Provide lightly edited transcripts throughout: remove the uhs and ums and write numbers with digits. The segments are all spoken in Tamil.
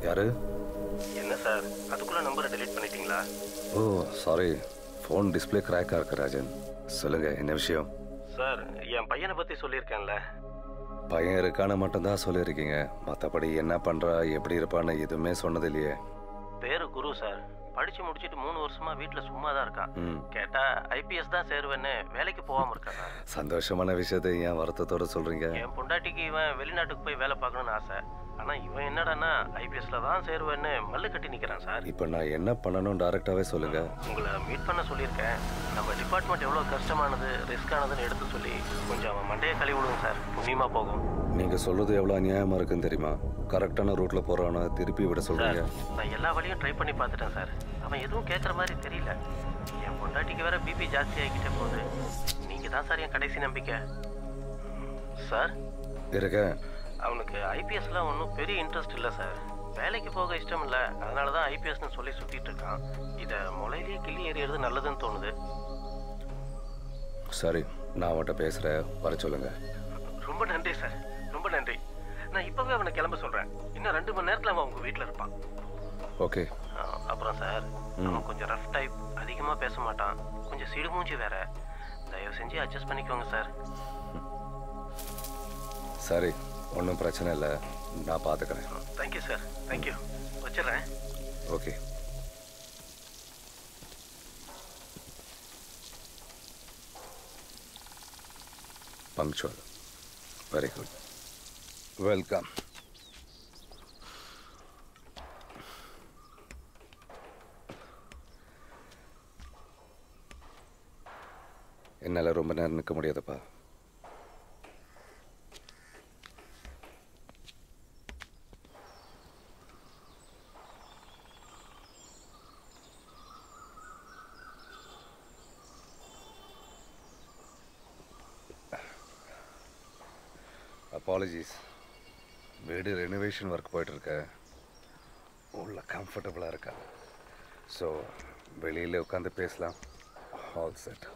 யாரு? என்ன சார், அதுக்குள்ள நம்பரை டெலீட் பண்ணிட்டீங்களா? ஓ சாரி, ஃபோன் டிஸ்பிளே கிராக்காக இருக்கு ராஜன். சொல்லுங்க, என்ன விஷயம்? சார், என் பையனை பற்றி சொல்லியிருக்கேன்ல. பையன் இருக்கான்னு மட்டும்தான் சொல்லியிருக்கீங்க. மற்றபடி என்ன பண்ணுறா, எப்படி இருப்பான்னு எதுவுமே சொன்னது இல்லையே. பேரு குரு சார். படிச்சு முடிச்சுட்டு 3 வருஷமா வீட்டில் சும்மா தான் இருக்கான். கேட்டா ஐபிஎஸ் தான் சேருவேன்னு வேலைக்கு போகாம இருக்கா சார். சந்தோஷமான விஷயத்தை ஏன் வருத்தத்தோட சொல்றீங்க? என் பொண்டாட்டிக்கு இவன் வெளிநாட்டுக்கு போய் வேலை பார்க்கணும்னு ஆசை. ஆனா இவன் என்னடான்னா ஐபிஎஸ்ல தான் சேருவேன்னு மல்லு கட்டி நிக்கிறான் சார். இப்போ நான் என்ன பண்ணணும் டைரக்டாவே சொல்லுங்க. உங்களை மீட் பண்ண சொல்லியிருக்கேன். நம்ம டிபார்ட்மெண்ட் எவ்வளவு கஷ்டமானது, ரிஸ்கானதுன்னு எடுத்து சொல்லி கொஞ்சம் அவன் மண்டையை கழுவி விடுங்க சார், புண்ணியமா போகும். நீங்க சொல்றது எவ்வளவு அநியாயமா இருக்குன்னு தெரியுமா? கரெக்டான ரூட்ல போறானா திருப்பி விட சொல்றீங்க. நான் எல்லா வழியும் ட்ரை பண்ணி பார்த்துட்டேன் சார். அவன் எதுவும் கேட்குற மாதிரி தெரியல. என் பொண்டாட்டிக்கு வேற பிபி ஜாஸ்தி ஆகிக்கிட்டே போகுது. நீங்க தான் சார் என் கடைசி நம்பிக்கை. சார் இருக்கேன். அவனுக்கு ஐபிஎஸ்ல ஒன்றும் பெரிய இன்ட்ரெஸ்ட் இல்லை சார். வேலைக்கு போக இஷ்டம் இல்லை, அதனால தான் ஐபிஎஸ்ன்னு சொல்லி சுற்றிட்டு இருக்கான். இதை முளையிலேயே கிள்ளி எறியறது நல்லதுன்னு தோணுது. சரி, நான் அவன்கிட்ட பேசுகிறேன், வர சொல்லுங்க. ரொம்ப நன்றி சார், ரொம்ப நன்றி. நான் இப்போவே அவனை கிளம்ப சொல்கிறேன். இன்னும் 2 மணி நேரத்தில் அவன் உங்கள் வீட்டில் இருப்பான். ஓகே. அப்புறம் சார், அவன் கொஞ்சம் ரஃப் டைப், அதிகமாக பேச மாட்டான், கொஞ்சம் சிடுமூஞ்சி வேற. தயவு செஞ்சு அட்ஜஸ்ட் பண்ணிக்கோங்க சார். சரி, ஒன்றும் பிரச்சனை இல்லை, நான் பார்த்துக்கிறேன். Thank you sir, thank you. வச்சிடுறேன். Okay. Punctual, very good, welcome. என்னால் ரொம்ப நேரம் நிற்க முடியாதுப்பா. அப்பாலஜிஸ். வீடு ரெனோவேஷன் ஒர்க் போயிட்டுருக்க, உள்ள கம்ஃபர்டபுளாக இருக்கா? ஸோ வெளியில் உட்காந்து பேசலாம். All set.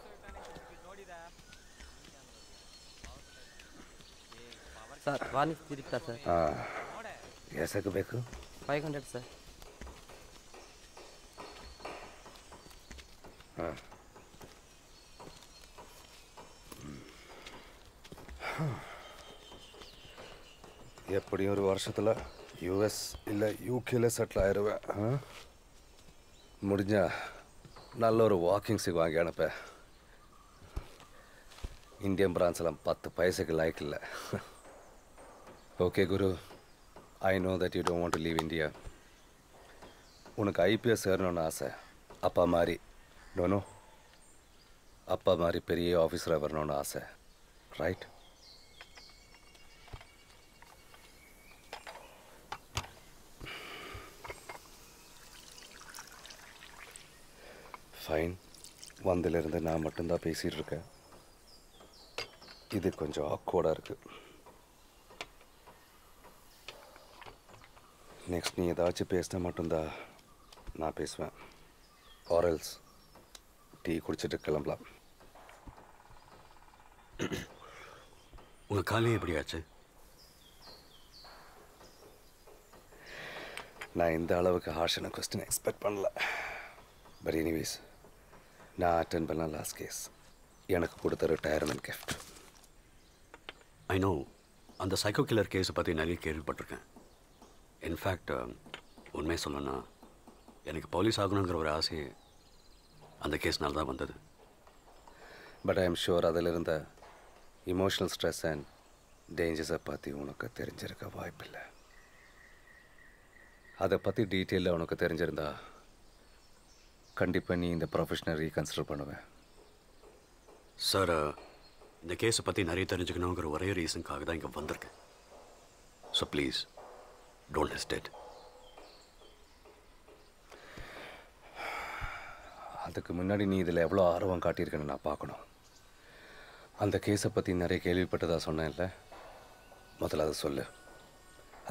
ಸರ್ ವಾನಿಸ್ ತಿರುಗ್ತಾ ಸರ್. ಎಷ್ಟಕ್ಕೆ ಬೇಕು? 500 ಸರ್. ಹಾಂ. எப்படியும் ஒரு வருஷத்தில் யூஎஸ் இல்லை யூகேல செட்டில் ஆயிடுவேன். முடிஞ்சா நல்ல ஒரு வாக்கிங் வாங்கி அனுப்ப. இந்தியன் பிரான்ஸ்லாம் 10 பைசைக்கு லைக் இல்லை. Okay Guru, I know that you don't want to leave India. உனக்கு ஐபிஎஸ் சேரணும்னு ஆசை. அப்பா மாதிரி நோனோ, அப்பா மாதிரி பெரிய ஆஃபீஸராக வரணும்னு ஆசை, ரைட்? ஃபைன். வந்திலிருந்து நான் மட்டும்தான் பேசிகிட்டு இருக்கேன். இது கொஞ்சம் ஆக்வர்டாக இருக்குது. நெக்ஸ்ட் நீ ஏதாச்சும் பேசினா மட்டும்தான் நான் பேசுவேன். ஆரல்ஸ் டீ குடிச்சிட்டு கிளம்பலாம். உங்கள் காலையே எப்படி ஆச்சு? நான் இந்த அளவுக்கு ஹார்ஷான கொஸ்டின் எக்ஸ்பெக்ட் பண்ணல. பட் எனிவேஸ், நான் அட்டென்ட் பண்ண லாஸ்ட் கேஸ் எனக்கு கொடுத்த ரிட்டையர்மெண்ட் கிஃப்ட். ஐ நோ, அந்த சைக்கோ கில்லர் கேஸை பற்றி நிறைய கேள்விப்பட்டிருக்கேன். இன்ஃபேக்ட் உண்மையை சொல்லணும்னா எனக்கு போலீஸ் ஆகணுங்கிற ஒரு ஆசை அந்த கேஸ்னால தான் வந்தது. பட் ஐ எம் ஷுர் அதில் இருந்த இமோஷனல் ஸ்ட்ரெஸ் அண்ட் டேஞ்சர்ஸை பற்றி உனக்கு தெரிஞ்சிருக்க வாய்ப்பில்லை. அதை பற்றி டீட்டெயிலாக உனக்கு தெரிஞ்சிருந்தா கண்டிப்பாக நீ இந்த ப்ரொஃபஷனை ரீகன்சிடர் பண்ணுவேன். சார், இந்த கேஸை பற்றி நிறைய தெரிஞ்சுக்கணுங்கிற ஒரே ரீசனுக்காக தான் இங்கே வந்திருக்கேன். So please don't hesitate. அதுக்கு முன்னாடி நீ இதில் எவ்வளோ ஆர்வம் காட்டியிருக்கேன்னு நான் பார்க்கணும். அந்த கேஸை பற்றி நிறைய கேள்விப்பட்டதா சொன்னேன்ல, முதல்ல அதை சொல்லு.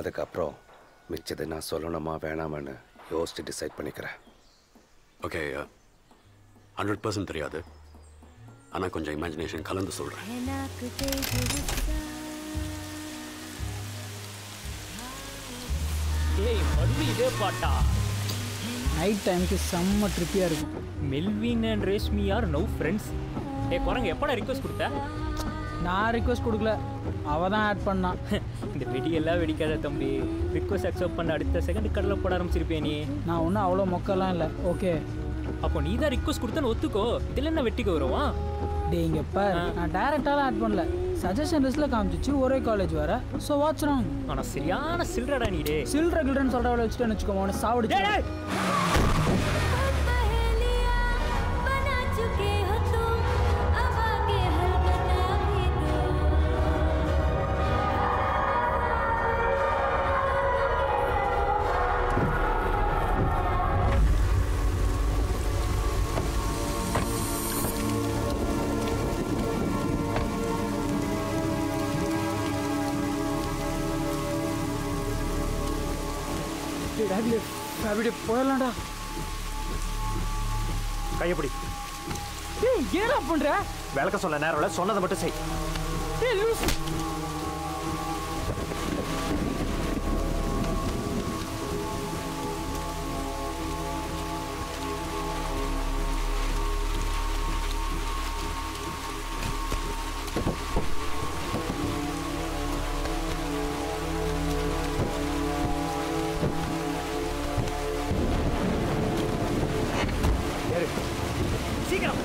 அதுக்கப்புறம் மிச்சதை நான் சொல்லணுமா வேணாமான்னு யோசிச்சு டிசைட் பண்ணிக்கிறேன். ஓகே, 100% தெரியாது, ஆனால் கொஞ்சம் இமேஜினேஷன் கலந்து சொல்கிறேன். ஏய் மறுபடியும் இதே பாட்டா? நைட் டைமுக்கு செம்ம ட்ரிப்பியாக இருக்கும். Melvin and Reshmi are no friends. ஏய் குரங்கு எப்படா ரிக்வெஸ்ட் கொடுத்த? நான் ரிக்வெஸ்ட் கொடுக்கல, அவள் தான் ஆட் பண்ணான். இந்த வெடியெல்லாம் வெடிக்காத தம்பி. ரிக்வெஸ்ட் அக்செப்ட் பண்ண அடுத்த செகண்ட் கடலில் போட ஆரம்பிச்சிருப்பேன் நீ. நான் ஒன்றும் அவ்வளோ மொக்கெல்லாம் இல்லை. ஓகே அப்போ நீ தான் ரிக்வெஸ்ட் கொடுத்தேன்னு ஒத்துக்கோ. இதில் என்ன வெட்டிக்கு வருவா? டே இங்கே பார், நான் டேரெக்டாலாம் ஆட் பண்ணல. சஜஷன் லிஸ்ட்டில் காமிச்சிச்சு ஒரே காலேஜ் வேறு. So what's wrong? ஆனால் சரியான சில்றடா நீ. டே சில்ற கில்றன்னு சொல்கிறவளை வச்சுட்டேன்னு வச்சுக்கோமா, உன்னை சாவடிச்சு. அப்படியே போயிடலாம்டா. கையப்படி. ஏய் ஏடா பண்ற? விளக்க சொல்ல நேரம் இல்லை, சொன்னதை மட்டும் செய். ஏய் லூஸ். சீக்கிரம்.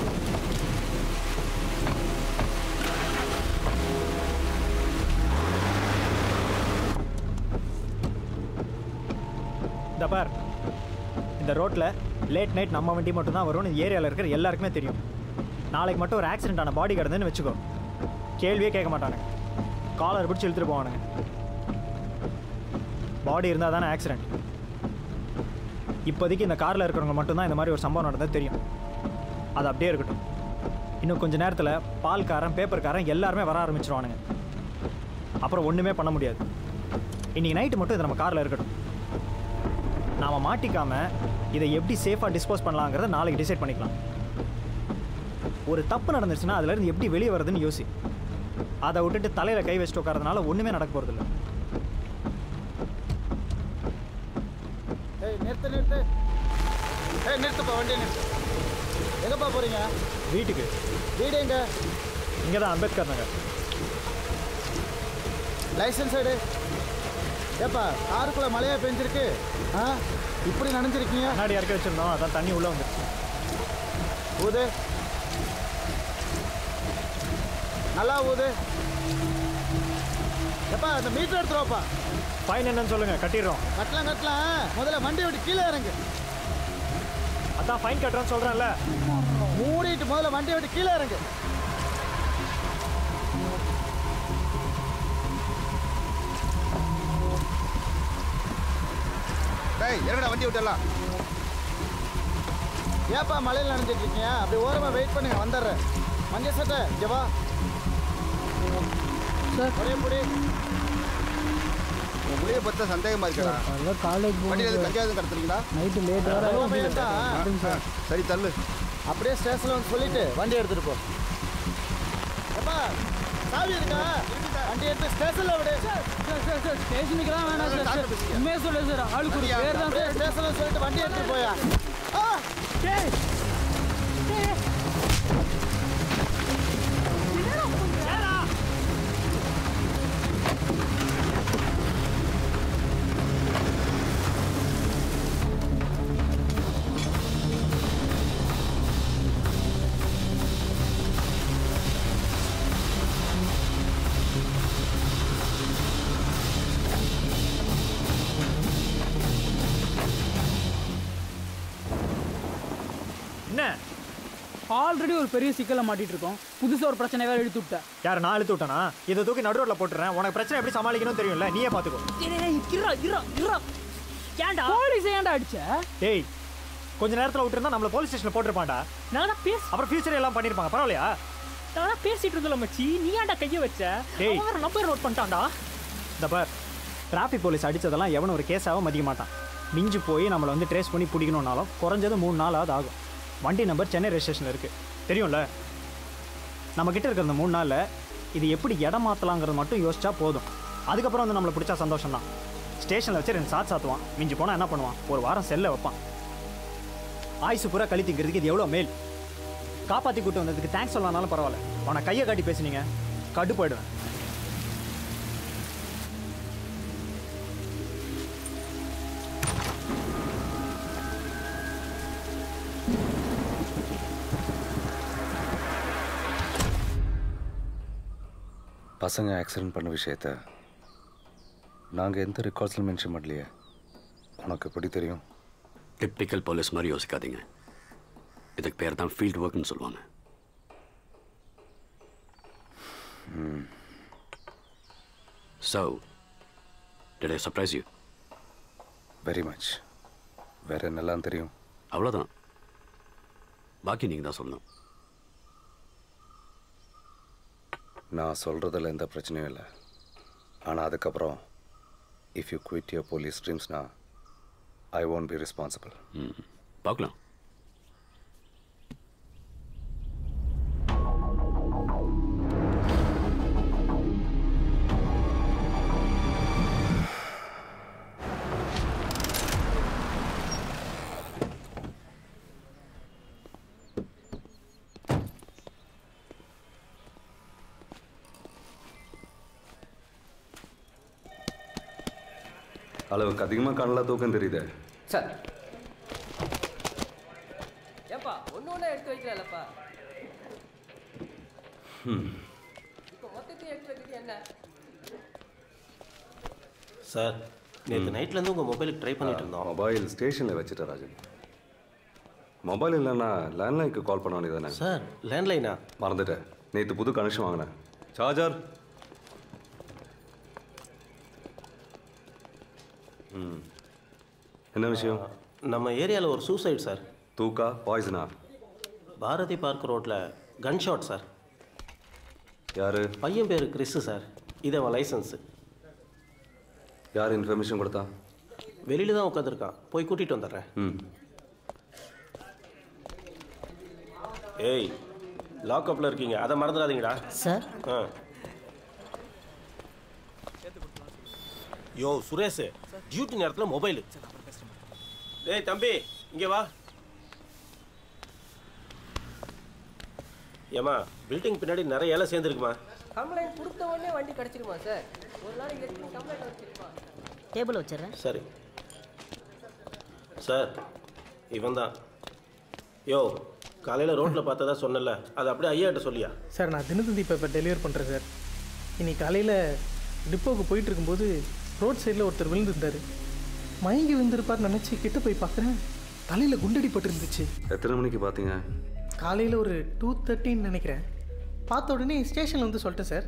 இந்த பார், இந்த ரோட்டில் லேட் நைட் நம்ம வண்டி மட்டும் தான் வரும்னு ஏரியாவில் இருக்கிற எல்லாருக்குமே தெரியும். நாளைக்கு மட்டும் ஒரு ஆக்சிடென்ட் ஆன பாடி கிடந்துன்னு வச்சுக்கோ, கேள்வியே கேட்க மாட்டானுங்க. காலர் பிடிச்சி இழுத்துட்டு போவானுங்க. பாடி இருந்தால் தானே ஆக்சிடென்ட். இப்போதைக்கு இந்த காரில் இருக்கிறவங்க மட்டும்தான் இந்த மாதிரி ஒரு சம்பவம் நடந்தது தெரியும். அது அப்படியே இருக்கட்டும். இன்னும் கொஞ்சம் நேரத்தில் பால்காரன் பேப்பர்காரன் எல்லாருமே வர ஆரம்பிச்சிருவானுங்க. அப்புறம் ஒன்றுமே பண்ண முடியாது. இன்றைக்கி நைட்டு மட்டும் இது நம்ம காரில் இருக்கட்டும். நாம் மாட்டிக்காமல் இதை எப்படி சேஃபாக டிஸ்போஸ் பண்ணலாங்கிறத நாளைக்கு டிசைட் பண்ணிக்கலாம். ஒரு தப்பு நடந்துருச்சுன்னா அதுலேருந்து எப்படி வெளியே வருதுன்னு யோசி. அதை விட்டுட்டு தலையில் கை வச்சுட்டு உட்காரதுனால ஒன்றுமே நடக்க போகிறதில்ல. நிறுத்து நிறுத்து. நிறுத்துப்பா, வண்டியை நிறுத்து. எங்கப்பா போகிறீங்க? வீட்டுக்கு. வீடு எங்க? இங்கே தான், அம்பேத்கர் நகர். லைசன்ஸ் எடு. ஏப்பா காருக்குள்ளே மழையாக பெஞ்சிருக்கு, இப்படி நனைஞ்சிருக்கீங்க? முன்னாடி இறக்கி வச்சுருந்தோம், அதான் தண்ணி உள்ளே வந்து ஊது, நல்லா ஊது. ஏப்பா அந்த மீட்டர் எடுத்துருவாப்பா. ஃபைன் என்னன்னு சொல்லுங்கள், கட்டிடுறோம். கட்டலாம், முதல்ல வண்டி விட்டு கீழே இறங்கு. அதான் ஃபைன் கட்டுறேன்னு சொல்கிறேன்ல. மூடிட்டு முதல்ல வண்டி விட்டு கீழே இறங்கு. இறங்கடா, வண்டி விட்டுலாம். ஏப்பா மழையில் நனைஞ்சிட்டு இருக்கீங்க? அப்படி ஓரமாக வெயிட் பண்ணுங்க, வந்துடுறேன். மஞ்சள் சட்டை இங்கே வா. ஒரே முடி. முடிய பார்த்தா சந்தேகமா இருக்கா? காலேஜ் வண்டியில் கஞ்சாவது கடத்துறீங்களா? நைட்டு லேட் சரி தள்ளு. அப்படியே ஸ்டேஷனில் வந்து சொல்லிட்டு வண்டி எடுத்துகிட்டு போ. ஏப்பா சாவி இருக்கா? வண்டி எடுத்து ஸ்டேஷனில் விடு. ஸ்டேஷனுக்கு தான் வேணாம் சார். உண்மையாக சொல்ல சார், ஆளுக்கு ஒரு பேர் தான் சார். ஸ்டேஷனில் சொல்லிட்டு வண்டி எடுத்துகிட்டு போயா. என்ன? ஆல்ரெடி ஒரு பெரிய சிக்கலை மாட்டிட்டு இருக்கோம், புதுசாக ஒரு பிரச்சனை வேறு எடுத்து விட்டேன். யார்? நான் இழுத்து விட்டேனா? இதை தூக்கி நடு ரோட்டில் போட்டுறேன். உனக்கு பிரச்சனை எப்படி சமாளிக்கணும்னு தெரியும்ல, நீயே பார்த்துக்கோ. ஏன்டா போலீஸ் ஏன்டா அடிச்ச? டேய், கொஞ்ச நேரத்தில் விட்டுருந்தா நம்மளை போலீஸ் ஸ்டேஷனில் போட்டிருப்பான்டா. நான் அப்புறம் ஃபியூச்சர் எல்லாம் பண்ணியிருப்பாங்க. பரவாயில்லையா? நான் பேசிட்டு இருந்தல மச்சி, நீ ஏன்டா கையை வச்ச? டேய், அவன் நம்பர் நோட் பண்ணிட்டான்டா. இந்த பார், டிராஃபிக் போலீஸ் அடித்ததெல்லாம் எவனும் ஒரு கேஸாகவும் மதிக்க மாட்டான். மிஞ்சி போய் நம்மளை வந்து ட்ரேஸ் பண்ணி பிடிக்கணுன்னாலும் குறைஞ்சது 3 நாளாவது ஆகும். வண்டி நம்பர் சென்னை ரெஜிஸ்ட்ரேஷனில் இருக்குது, தெரியும்ல. நம்மக்கிட்ட இருக்கிற அந்த 3 நாளில் இது எப்படி இடம் மாற்றலாங்கிறது மட்டும் யோசிச்சா போதும். அதுக்கப்புறம் வந்து நம்மளை பிடிச்சா சந்தோஷம் தான். ஸ்டேஷனில் வச்சு 2 சாத்து சாத்துவான். மிஞ்சி போனால் என்ன பண்ணுவான்? ஒரு வாரம் செல்ல வைப்பான். ஆயுசு பூரா கழித்திங்கிறதுக்கு இது எவ்வளோ மேல். காப்பாற்றி கூட்டு வந்ததுக்கு தேங்க்ஸ் சொல்லனாலும் பரவாயில்ல. அவனை கையை காட்டி பேசுனீங்க, கடு போயிடுவேன். பசங்க ஆக்சிடென்ட் பண்ண விஷயத்த நாங்கள் எந்த ரெக்கார்ட்ஸில் மென்ஷன் பண்ணலையே. உனக்கு எப்படி தெரியும்? டிப்பிக்கல் போலீஸ் மாதிரி யோசிக்காதீங்க. இதுக்கு பேர் தான் ஃபீல்ட் ஒர்க்னு சொல்லுவாங்க. So, did I surprise you? Very much. வேற என்னெல்லாம் தெரியும்? அவ்வளோதான். பாக்கி நீங்கள் தான் சொல்லணும். நான் சொல்கிறதில் எந்த பிரச்சனையும் இல்லை. ஆனால் அதுக்கப்புறம் if you quit your police ட்ரீம்ஸ்னா ஐ ஒன்ட் பி ரெஸ்பான்சிபிள். பார்க்கலாம். அளவுக்கு அதிகமாக கண்ணில் தூக்கம் தெரியுது சார். ஏப்பா ஒன்று எடுத்து வைக்கலப்பா. இப்போ மொத்தத்தையும் எடுத்து வைக்கிறது என்ன சார்? நேற்று நைட்லேருந்து உங்கள் மொபைலுக்கு ட்ரை பண்ணிட்டு இருந்தோம். மொபைல் ஸ்டேஷனில் வச்சுட்டேன் ராஜன். மொபைல் இல்லைன்னா லேண்ட்லைனுக்கு கால் பண்ண வேண்டியதானே? சார் லேண்ட்லைனா? மறந்துட்டேன். நேற்று புது கனெக்ஷன் வாங்கினேன். சார்ஜர். என்ன விஷயம்? நம்ம ஏரியாவில் ஒரு சூசைட் சார். தூக்கா பாய்சனா? பாரதி பார்க் ரோட்டில் கன் ஷாட் சார். யார்? பையன் பேர் கிறிஸு சார். இது அவன் லைசன்ஸு. யார் இன்ஃபர்மேஷன் கொடுத்தா? வெளியில் தான் உட்காந்துருக்கான். போய் கூட்டிகிட்டு வந்துடுறேன். ஏய், லாக்அப்பில் இருக்கீங்க, அதை மறந்துடாதீங்கடா சார். யோ சுரேஷ், டியூட்டி நேரத்தில் மொபைலு. ஏய் தம்பி, இங்கே வா. ஏம்மா, பில்டிங் பின்னாடி நிறைய இலை சேர்ந்துருக்குமா? கம்ப்ளைண்ட் கொடுத்த உடனே வண்டி கிடச்சிருமா சார்? ஒரு நாளைக்கு எத்தனை கம்ப்ளைண்ட் வச்சுருப்பா? டேபிள் வச்சிடுறேன். சரி சார், இவன் தான். யோ, காலையில் ரோட்டில் பார்த்ததா சொன்னல, அது அப்படியே ஐயாட்ட சொல்லியா? சார், நான் தினத்தந்தி பேப்பர் டெலிவர் பண்ணுறேன் சார். இன்னைக்கு காலையில் டிப்போவுக்கு போயிட்டு இருக்கும்போது ரோட் சைடில் ஒருத்தர் விழுந்துருந்தார். மயங்கி விழுந்திருப்பார் நினச்சி கிட்ட போய் பார்க்குறேன், தலையில் குண்டடிப்பட்டு இருந்துச்சு. எத்தனை மணிக்கு பார்த்தீங்க? காலையில் ஒரு 2:30 நினைக்கிறேன். பார்த்த உடனே ஸ்டேஷனில் வந்து சொல்லிட்டேன் சார்.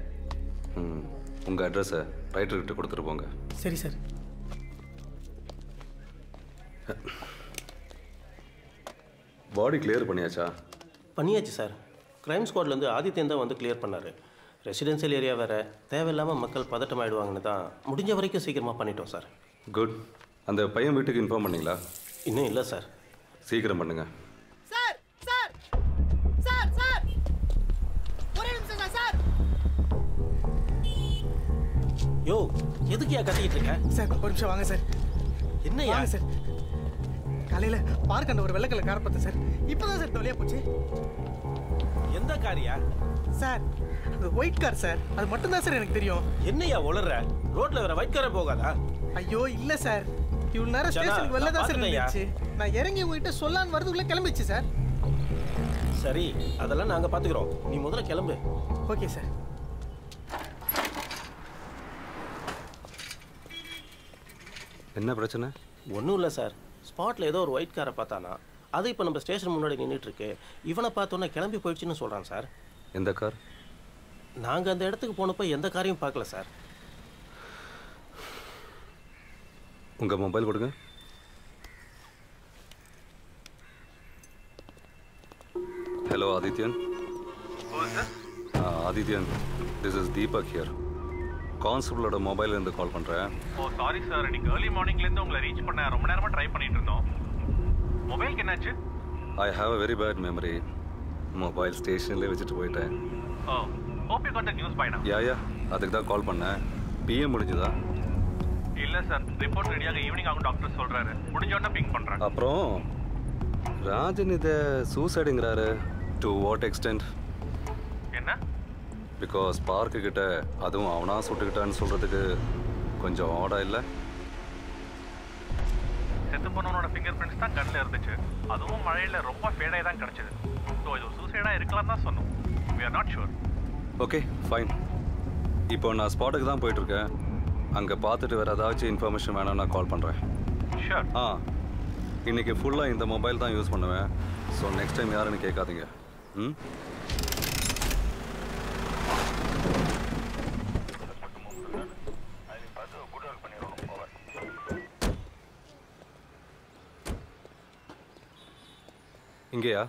உங்கள் அட்ரஸை ரைட்டர்கிட்ட கொடுத்துட்டு போங்க. சரி சார். பாடி கிளியர் பண்ணியாச்சா? பண்ணியாச்சு சார். க்ரைம் ஸ்குவாட்லேருந்து ஆதித்யன் தான் வந்து கிளியர் பண்ணார். ரெசிடென்ஷியல் ஏரியா வேறு, தேவையில்லாமல் மக்கள் பதட்டம் ஆகிடுவாங்கன்னு தான் முடிஞ்ச வரைக்கும் சீக்கிரமாக பண்ணிட்டோம் சார். குட். அந்த பையன் வீட்டுக்கு இன்ஃபார்ம் பண்ணீங்களா? இன்னும் இல்லை சார். சீக்கிரம் பண்ணுங்க. சார் சார் சார் சார், ஒரே நிமிஷம் சார். யோ, எதுக்குயா கத்திக்கிட்டு இருக்க? சார் ஒரு நிமிஷம் வாங்க சார். என்னையா சார்? காலையில் பார்க்கண்ட ஒரு வெள்ளைக்கல்ல காரை பார்த்தேன் சார். இப்போ தான் சார் தொலையா போச்சு. எந்த காரியா சார்? அது ஒயிட் கார் சார். அது மட்டும்தான் சார் எனக்கு தெரியும். என்னையா உளற? ரோட்ல வேற ஒயிட் காரே போகாதா? ஐயோ இல்லை சார், இவ்வளோ நேரம் ஸ்டேஷனுக்கு வெளில தான் சார் இருந்துச்சு. நான் இறங்கி உங்ககிட்ட சொல்லான்னு வரதுக்குள்ளே கிளம்பிச்சு சார். சரி, அதெல்லாம் நாங்கள் பார்த்துக்குறோம். நீ முதல்ல கிளம்பு. Okay sir. என்ன பிரச்சனை? ஒன்றும் இல்லை சார். ஸ்பாட்டில் ஏதோ ஒரு ஒயிட் காரை பார்த்தானா, அது இப்போ நம்ம ஸ்டேஷன் முன்னாடி நின்றுட்டுருக்கு. இவனை பார்த்தோன்னே கிளம்பி போயிடுச்சுன்னு சொல்கிறான் சார். எந்த கார்? நாங்கள் அந்த இடத்துக்கு போனப்போ எந்த காரையும் பார்க்கல சார். உங்கள் மொபைல் கொடுங்க. Hello Adityan. Adityan, this is Deepak here. கான்ஸ்டபிளோட மொபைல்லேருந்து கால் பண்ணுறேன். ஓ சாரி சார், இன்னைக்கு ஏர்லி மார்னிங்லேருந்து உங்களை ரீச் பண்ண ரொம்ப நேரமாக ட்ரை பண்ணிட்டு இருந்தோம். மொபைலுக்கு என்னாச்சு? I have a very bad memory. Mobile ஸ்டேஷன்லேயே வச்சுட்டு போயிட்டேன். Oh, hope you got the news by now. Yeah அதுக்கு தான் கால் பண்ணேன். பிஎம் முடிஞ்சுதா? இல்லை சார், ரிப்போர்ட் ரெடியாக ஈவினிங் ஆகும் டாக்டர் சொல்கிறாரு. முடிஞ்சோடனே பிங் பண்ணுறேன். அப்புறம் ராஜன் இதை சூசைடுங்கிறாரு. To what extent? என்ன? பிகாஸ் பார்க்கு கிட்ட அதுவும் அவனா சுட்டுக்கிட்டான்னு சொல்கிறதுக்கு கொஞ்சம் ஆடா இல்லை? செத்து போனவனோட ஃபிங்கர் பிரிண்ட்ஸ் தான் கண்ணில் இருந்துச்சு. அதுவும் மழையில் ரொம்ப ஃபேடாக தான் கிடச்சிது. ஸோ இது சூசைடாக இருக்கலாம் தான் சொன்னோம். We are not sure. Okay fine. இப்போ நான் ஸ்பாட்டுக்கு தான் போயிட்டுருக்கேன். அங்கே பார்த்துட்டு வேறு ஏதாச்சும் இன்ஃபர்மேஷன் வேணாம் நான் கால் பண்ணுறேன். ஷூர். இன்றைக்கி ஃபுல்லாக இந்த மொபைல் தான் யூஸ் பண்ணுவேன். ஸோ நெக்ஸ்ட் டைம் யாருன்னு கேட்காதீங்க. ம். இங்கேயா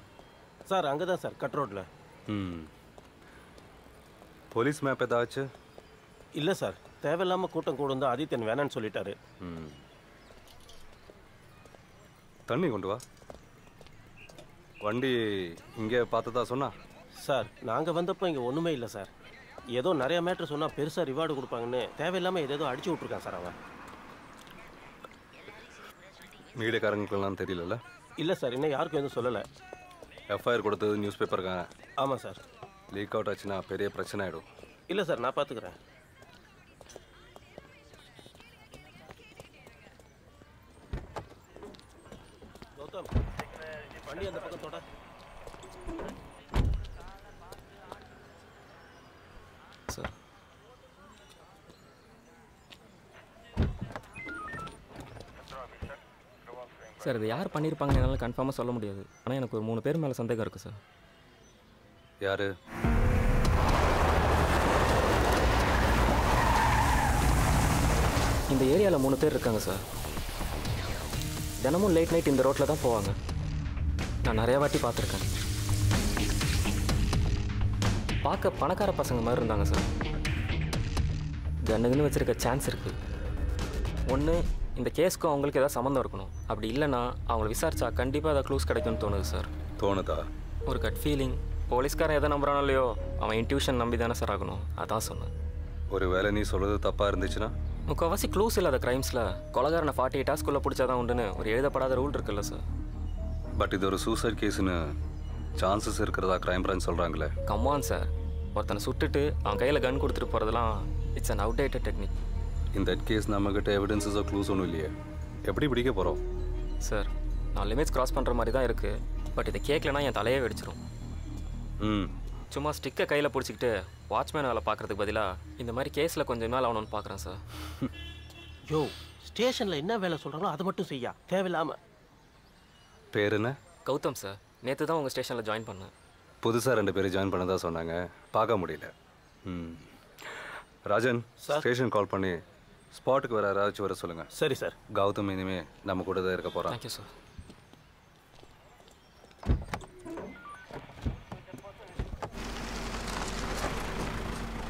சார்? அங்கே தான் சார், கட் ரோட்டில். போலீஸ் மேப் ஏதாச்சு? இல்லை சார், தேவையில்லாமல் கூட்டம் கூடும் தான் ஆதித்யன் வேணான்னு சொல்லிட்டாரு. தண்ணி கொண்டு வா. வண்டி இங்கே பார்த்ததா சொன்னா? சார், நாங்கள் வந்தப்போ இங்கே ஒன்றுமே இல்லை சார். ஏதோ நிறைய மேட்ரு சொன்னால் பெருசாக ரிவார்டு கொடுப்பாங்கன்னு தேவையில்லாமல் ஏதோ அடிச்சு விட்ருக்கான் சார் அவன். மீடியாக்காரங்களுக்கெல்லாம் தெரியல? இல்லை சார், இன்னும் யாருக்கும் எதுவும் சொல்லலை. எஃப்ஐஆர் கொடுத்தது நியூஸ் பேப்பருங்க? ஆமாம் சார். லீக் அவுட் ஆச்சுன்னா பெரிய பிரச்சனை ஆகிடும். இல்லை சார், நான் பார்த்துக்கிறேன். கௌதம், வண்டி அந்த பக்கம் தொட. சார், சார் இது யார் பண்ணியிருப்பாங்கன்னு என்னால் கன்ஃபார்மாக சொல்ல முடியாது. ஆனால் எனக்கு ஒரு 3 பேர் மேலே சந்தேகம் இருக்குது சார். யார்? இந்த ஏரியாவில் 3 பேர் இருக்காங்க சார். தினமும் லேட் நைட் இந்த ரோட்டில் தான் போவாங்க. நான் நிறையா வாட்டி பார்த்துருக்கேன். பார்க்க பணக்கார பசங்க மாதிரி இருந்தாங்க சார். கன்னுக்குன்னு வச்சுருக்க சான்ஸ் இருக்குது. ஒன்று, இந்த கேஸ்க்கும் அவங்களுக்கு ஏதாவது சம்மந்தம் இருக்கணும். அப்படி இல்லைன்னா அவங்கள விசாரிச்சா கண்டிப்பாக ஏதாவது க்ளூஸ் கிடைக்கும்னு தோணுது சார். தோணுதா? ஒரு கட் ஃபீலிங். போலீஸ்காரன் எதை நம்புறானோ இல்லையோ, அவன் இன்ட்யூஷன் நம்பி தானே சார் ஆகணும். அதான் சொன்னேன். ஒரு வேளை நீ சொல்கிறது தப்பாக இருந்துச்சுன்னா? முக்கால்வாசி க்ளூஸ் இல்லாத க்ரைம்ஸில் கொலகாரனை 48 ஹவர்ஸ்க்குள்ளே பிடிச்சாதான் உண்டுன்னு ஒரு எழுதப்படாத ரூல் இருக்குல்ல சார். பட் இது ஒரு சூசைட் கேஸுன்னு சான்சஸ் இருக்கிறதா க்ரைம் பிரான்ச் சொல்கிறாங்களே. கம்மான் சார், ஒருத்தனை சுட்டுட்டு அவன் கையில் கன் கொடுத்துட்டு போகிறதுலாம் இட்ஸ் அன் அவுடேட்டட் டெக்னிக். இந்த கேஸ் நம்மக்கிட்ட எவிடன்ஸஸோ க்ளூஸ் ஒன்றும் இல்லையே. எப்படி பிடிக்க போகிறோம்? சார், நான் லிமிட்ஸ் கிராஸ் பண்ணுற மாதிரி தான் இருக்குது. பட் இதை கேட்கலன்னா என் தலையே வெடிச்சிடும். சும்மா ஸ்டிக்கை கையில் பிடிச்சிக்கிட்டு வாட்ச்மேன் வேலை பார்க்குறதுக்கு பதிலாக இந்த மாதிரி கேஸில் கொஞ்சம் மேலே ஆகணும்னு பார்க்குறேன் சார். யோ, ஸ்டேஷனில் என்ன வேலை சொல்கிறாங்களோ அதை மட்டும் செய்யா, தேவையில்லாமல். பேர் என்ன? கௌதம் சார். நேற்று தான் உங்கள் ஸ்டேஷனில் ஜாயின் பண்ணேன். புதுசாக 2 பேர் ஜாயின் பண்ணதா சொன்னாங்க. பார்க்க முடியல. ராஜன், ஸ்டேஷன் கால் பண்ணி ஸ்பாட்டுக்கு வேறு யாராச்சும் வர சொல்லுங்கள். சரி சார். கௌதம் இனிமேல் நம்ம கூட தான் இருக்க போகிறான். Thank you sir.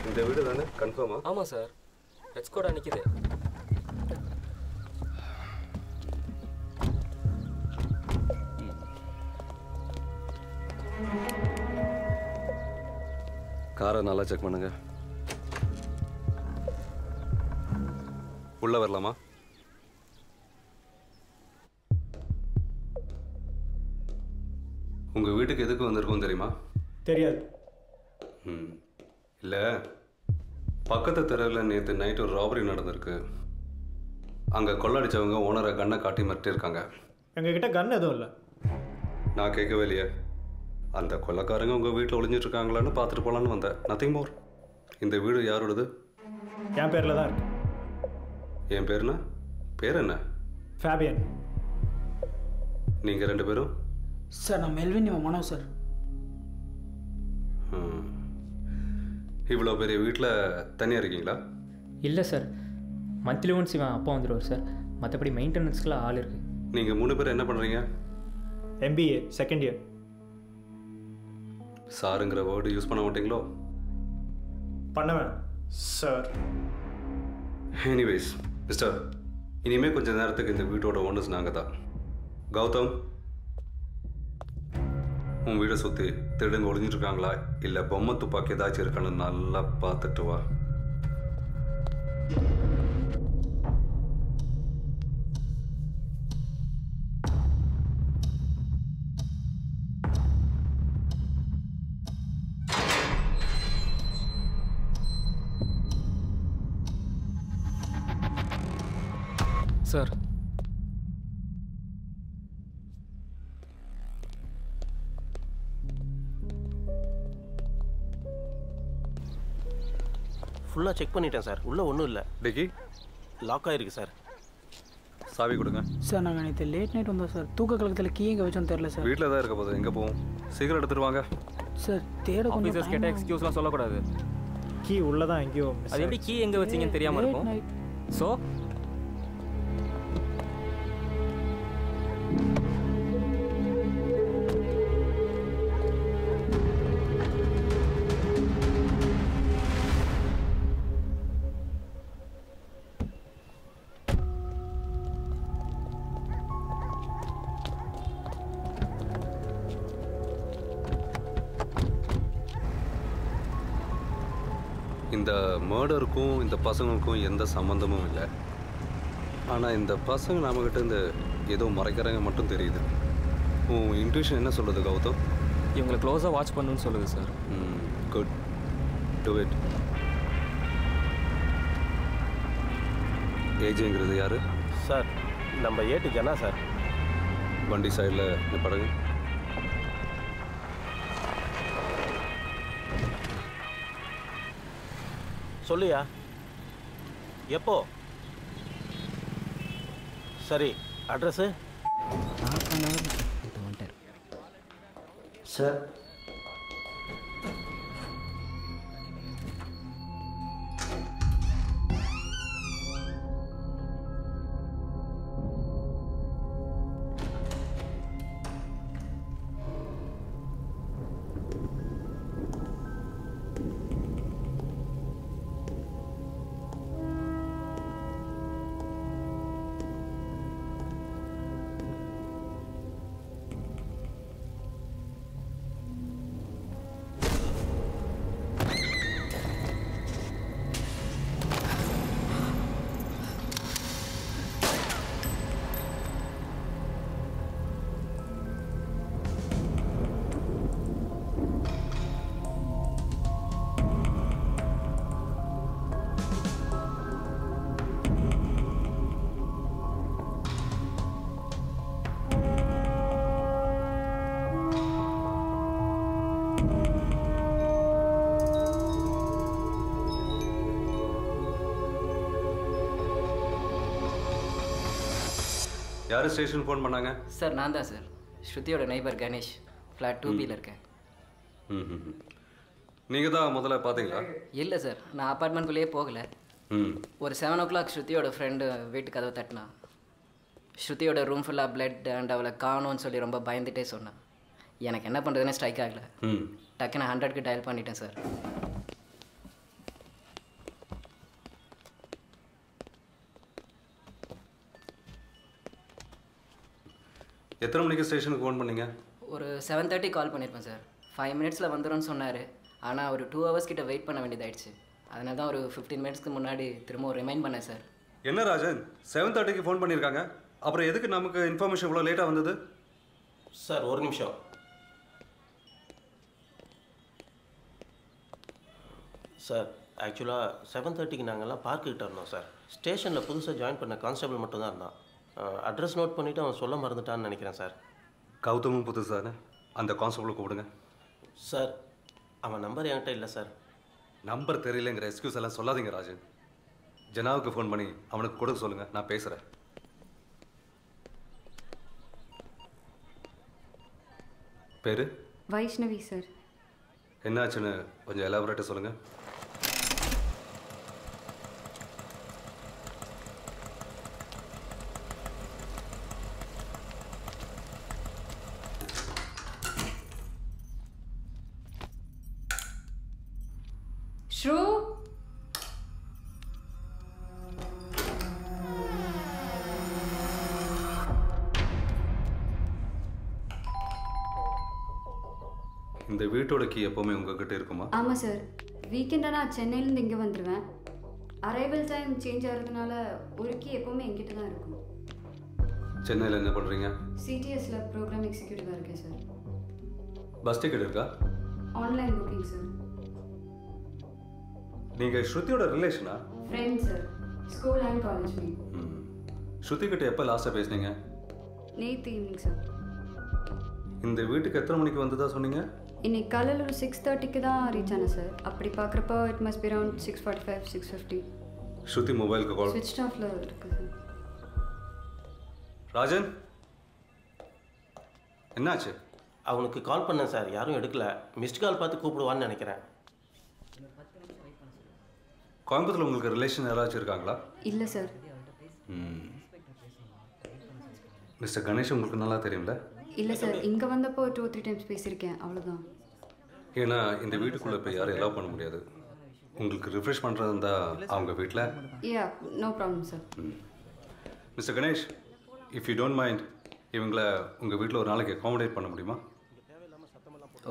இந்த வீடு தானே? கன்ஃபார்மா? ஆமாம் சார், ரெட்ஸ் கோடா நிற்கிது. காரை நல்லா செக் பண்ணுங்க. உள்ள வரலாமா? உங்கள் வீட்டுக்கு எதுக்கு வந்திருக்கோம் தெரியுமா? தெரியாது. இல்லை, பக்கத்து தெருவில் நேற்று நைட்டு ஒரு ராபரி நடந்திருக்கு. அங்கே கொள்ளடிச்சவங்க ஓனரை கன்னை காட்டி மிரட்டியிருக்காங்க. எங்ககிட்ட கன் எதுவும் இல்லை. நான் கேட்கவே இல்லையே. அந்த கொள்ளைக்காரங்க உங்கள் வீட்டில் ஒளிஞ்சிட்ருக்காங்களான்னு பார்த்துட்டு போகலான்னு வந்தேன். Nothing more. இந்த வீடு யாரோடது? என் பேரில் தான் இருக்கு. என் பேருண்ணா? பேர் என்ன? ஃபேபியன். நீங்கள் 2 பேரும்? சார், நான் மெல்வின், இவன் மனோ சார். இவ்வளோ பெரிய வீட்டில் தனியாக இருக்கீங்களா? இல்லை சார், மந்த்லி ஒன்ஸ் இவன் அப்பா வந்துடுவார் சார். மற்றபடி மெயின்டெனன்ஸ்க்குலாம் ஆள் இருக்குது. நீங்கள் 3 பேர் என்ன பண்ணுறீங்க? MBA second year. சாருங்கிற வேர்டு யூஸ் பண்ண மாட்டீங்களோ? பண்ணுவேன் சார். எனிவேஸ் மிஸ்டர், இனிமேல் கொஞ்சம் நேரத்துக்கு இந்த வீட்டோட ஓனர்ஸ் நாங்கள் தான். கௌதம், உன் வீடை சுற்றி திருடுங்க ஒளிஞ்சிட்ருக்காங்களா இல்லை பொம்மை துப்பாக்கி ஏதாச்சும் இருக்கான்னு நல்லா பார்த்துட்டு வா. சார். ஃபுல்லாக செக் பண்ணிட்டேன் சார். உள்ளே ஒன்றும் இல்லை. டிக்கி லாக் ஆகிருக்கு சார். சாவி கொடுங்க. சார் நாங்கள் நேற்று லேட் நைட் வந்தோம் சார். தூக்க கலக்கத்தில் கீ எங்கே வச்சோன்னு தெரில சார். வீட்டில் தான் இருக்க போகுது. எங்கே போவோம்? சீக்கிரம் எடுத்துட்டு வாங்க சார். தேட ஆஃபீஸர்ஸ் கேட்டால் எக்ஸ்கியூஸ்லாம் சொல்லக்கூடாது. கீ உள்ளே தான் எங்கேயோ. அது எப்படி கீ எங்கே வச்சிங்கன்னு தெரியாமல் இருக்கும்? ஸோ இந்த மர்டருக்கும் இந்த பசங்களுக்கும் எந்த சம்மந்தமும் இல்லை. ஆனால் இந்த பசங்க நம்மக்கிட்ட இந்த ஏதோ மறைக்கிறாங்க மட்டும் தெரியுது. உன் இன்ட்யூஷன் என்ன சொல்கிறது கௌதம்? இவங்களை க்ளோஸாக வாட்ச் பண்ணுன்னு சொல்லுது சார். Good, do it. ஏஜிங்கிறது யார் சார்? நம்ம ஏட்டு ஜனா சார். வண்டி சைடில் நிப்பாடுங்க. சொல்லுயா, எப்போ? சரி, அட்ரஸு? சார் யார் ஸ்டேஷன் ஃபோன் பண்ணாங்க? சார் நான் தான் சார். ஸ்ருதியோட நெய்பர் கணேஷ். ஃப்ளாட் 2Bயில் இருக்கேன். நீங்கள் தான் முதல்ல பார்த்தீங்களா? இல்லை சார், நான் அப்பார்ட்மெண்ட்குள்ளேயே போகலை. ஒரு 7 o'clock ஸ்ருதியோட ஃப்ரெண்டு வீட்டு கதவை தட்டினா. ஸ்ருதியோட ரூம் ஃபுல்லாக பிளட் அண்ட் அவளை காணோன்னு சொல்லி ரொம்ப பயந்துட்டே சொன்னான். எனக்கு என்ன பண்ணுறதுன்னு ஸ்ட்ரைக் ஆகலை. டக்குன்னு 100க்கு டயல் பண்ணிட்டேன் சார். எத்தனை மணிக்கு ஸ்டேஷனுக்கு ஃபோன் பண்ணீங்க? ஒரு 7:30 கால் பண்ணியிருப்பேன் சார். 5 minutesல வந்துடும்னு சொன்னார். ஆனால் ஒரு 2 hours கிட்ட வெயிட் பண்ண வேண்டியதாயிடுச்சு. அதனால தான் ஒரு 15 minutesக்கு முன்னாடி திரும்ப ரிமைண்ட் பண்ணேன் சார். என்ன ராஜன், 7:30க்கு ஃபோன் பண்ணியிருக்காங்க, அப்புறம் எதுக்கு நமக்கு இன்ஃபர்மேஷன் இவ்வளோ லேட்டாக வந்தது? சார் ஒரு நிமிஷம். சார் ஆக்சுவலாக 7:30க்கு நாங்கள்லாம் பார்க்கிட்ட இருந்தோம் சார். ஸ்டேஷனில் புதுசாக ஜாயின் பண்ண கான்ஸ்டபிள் மட்டும் தான் இருந்தான். அட்ரஸ் நோட் பண்ணிவிட்டு அவன் சொல்ல மறந்துட்டான்னு நினைக்கிறேன் சார். கௌதமும் புதுசு தானே? அந்த கான்ஸ்டபிளை கூப்பிடுங்க. சார் அவன் நம்பர் என்கிட்ட இல்லை சார். நம்பர் தெரியலங்கிற எக்ஸ்கியூஸ் எல்லாம் சொல்லாதீங்க ராஜன். ஜனாவுக்கு ஃபோன் பண்ணி அவனுக்கு கொடுக்க சொல்லுங்கள், நான் பேசுகிறேன். பேர்? வைஷ்ணவி சார். என்னாச்சுன்னு கொஞ்சம் எலாபரேட்டாக சொல்லுங்கள். ஸ்ரூ, இந்த வீட்டோட கீ எப்போவுமே உங்ககிட்ட இருக்குமா? ஆமாம் சார். வீக்கெண்டாக நான் சென்னையிலேருந்து இங்கே வந்துடுவேன். அரைவல் டைம் சேஞ்ச் ஆகிறதுனால ஒரு கீ எப்போவுமே என்கிட்ட தான் இருக்கும். சென்னையில் என்ன பண்ணுறீங்க? சிடிஎஸில் ப்ரோக்ராம் எக்ஸிக்யூட்டிவாக இருக்கேன் சார். பஸ் டிக்கெட் இருக்கா? Online booking sir. நீங்கள் ஸ்ருதியோட ரிலேஷனா? Friend sir. School and college meet. Shruti கிட்ட எப்போ லாஸ்ட்டாக பேசுனீங்க? நேற்று ஈவினிங் சார். இந்த வீட்டுக்கு எத்தனை மணிக்கு வந்ததா சொன்னீங்க? இன்னைக்கு காலையில் ஒரு 6:30க்கு தான் ரீச் ஆனேன் சார். அப்படி பார்க்குறப்போ இட் மஸ்ட் பி அரௌண்ட் 6:45 6:50. ஸ்ருதி மொபைலுக்கு கால் ஸ்விட்ச் ஆஃபில் இருக்குது சார். ராஜன் என்னாச்சு? அவனுக்கு கால் பண்ணேன் சார், யாரும் எடுக்கல. மிஸ்ட் கால் பார்த்து கூப்பிடுவான்னு நினைக்கிறேன். கோயம்புத்தூர்ல உங்களுக்கு ரிலேஷன் யாராச்சும் இருக்காங்களா? இல்லை சார். மிஸ்டர் கணேஷ் உங்களுக்கு நல்லா தெரியும்ல? இல்லை சார், இங்கே வந்தப்போ 2-3 டைம்ஸ் பேசியிருக்கேன், அவ்வளோதான். ஏன்னா இந்த வீட்டுக்குள்ளே இப்போ யாரும் எலோவ் பண்ண முடியாது. உங்களுக்கு ரிஃப்ரெஷ் பண்ணுறது இருந்தால் அவங்க வீட்டில். Yeah, no problem sir. Mister Ganesh, if you don't mind, இவங்களை உங்கள் வீட்டில் ஒரு நாளைக்கு அகாமடேட் பண்ண முடியுமா?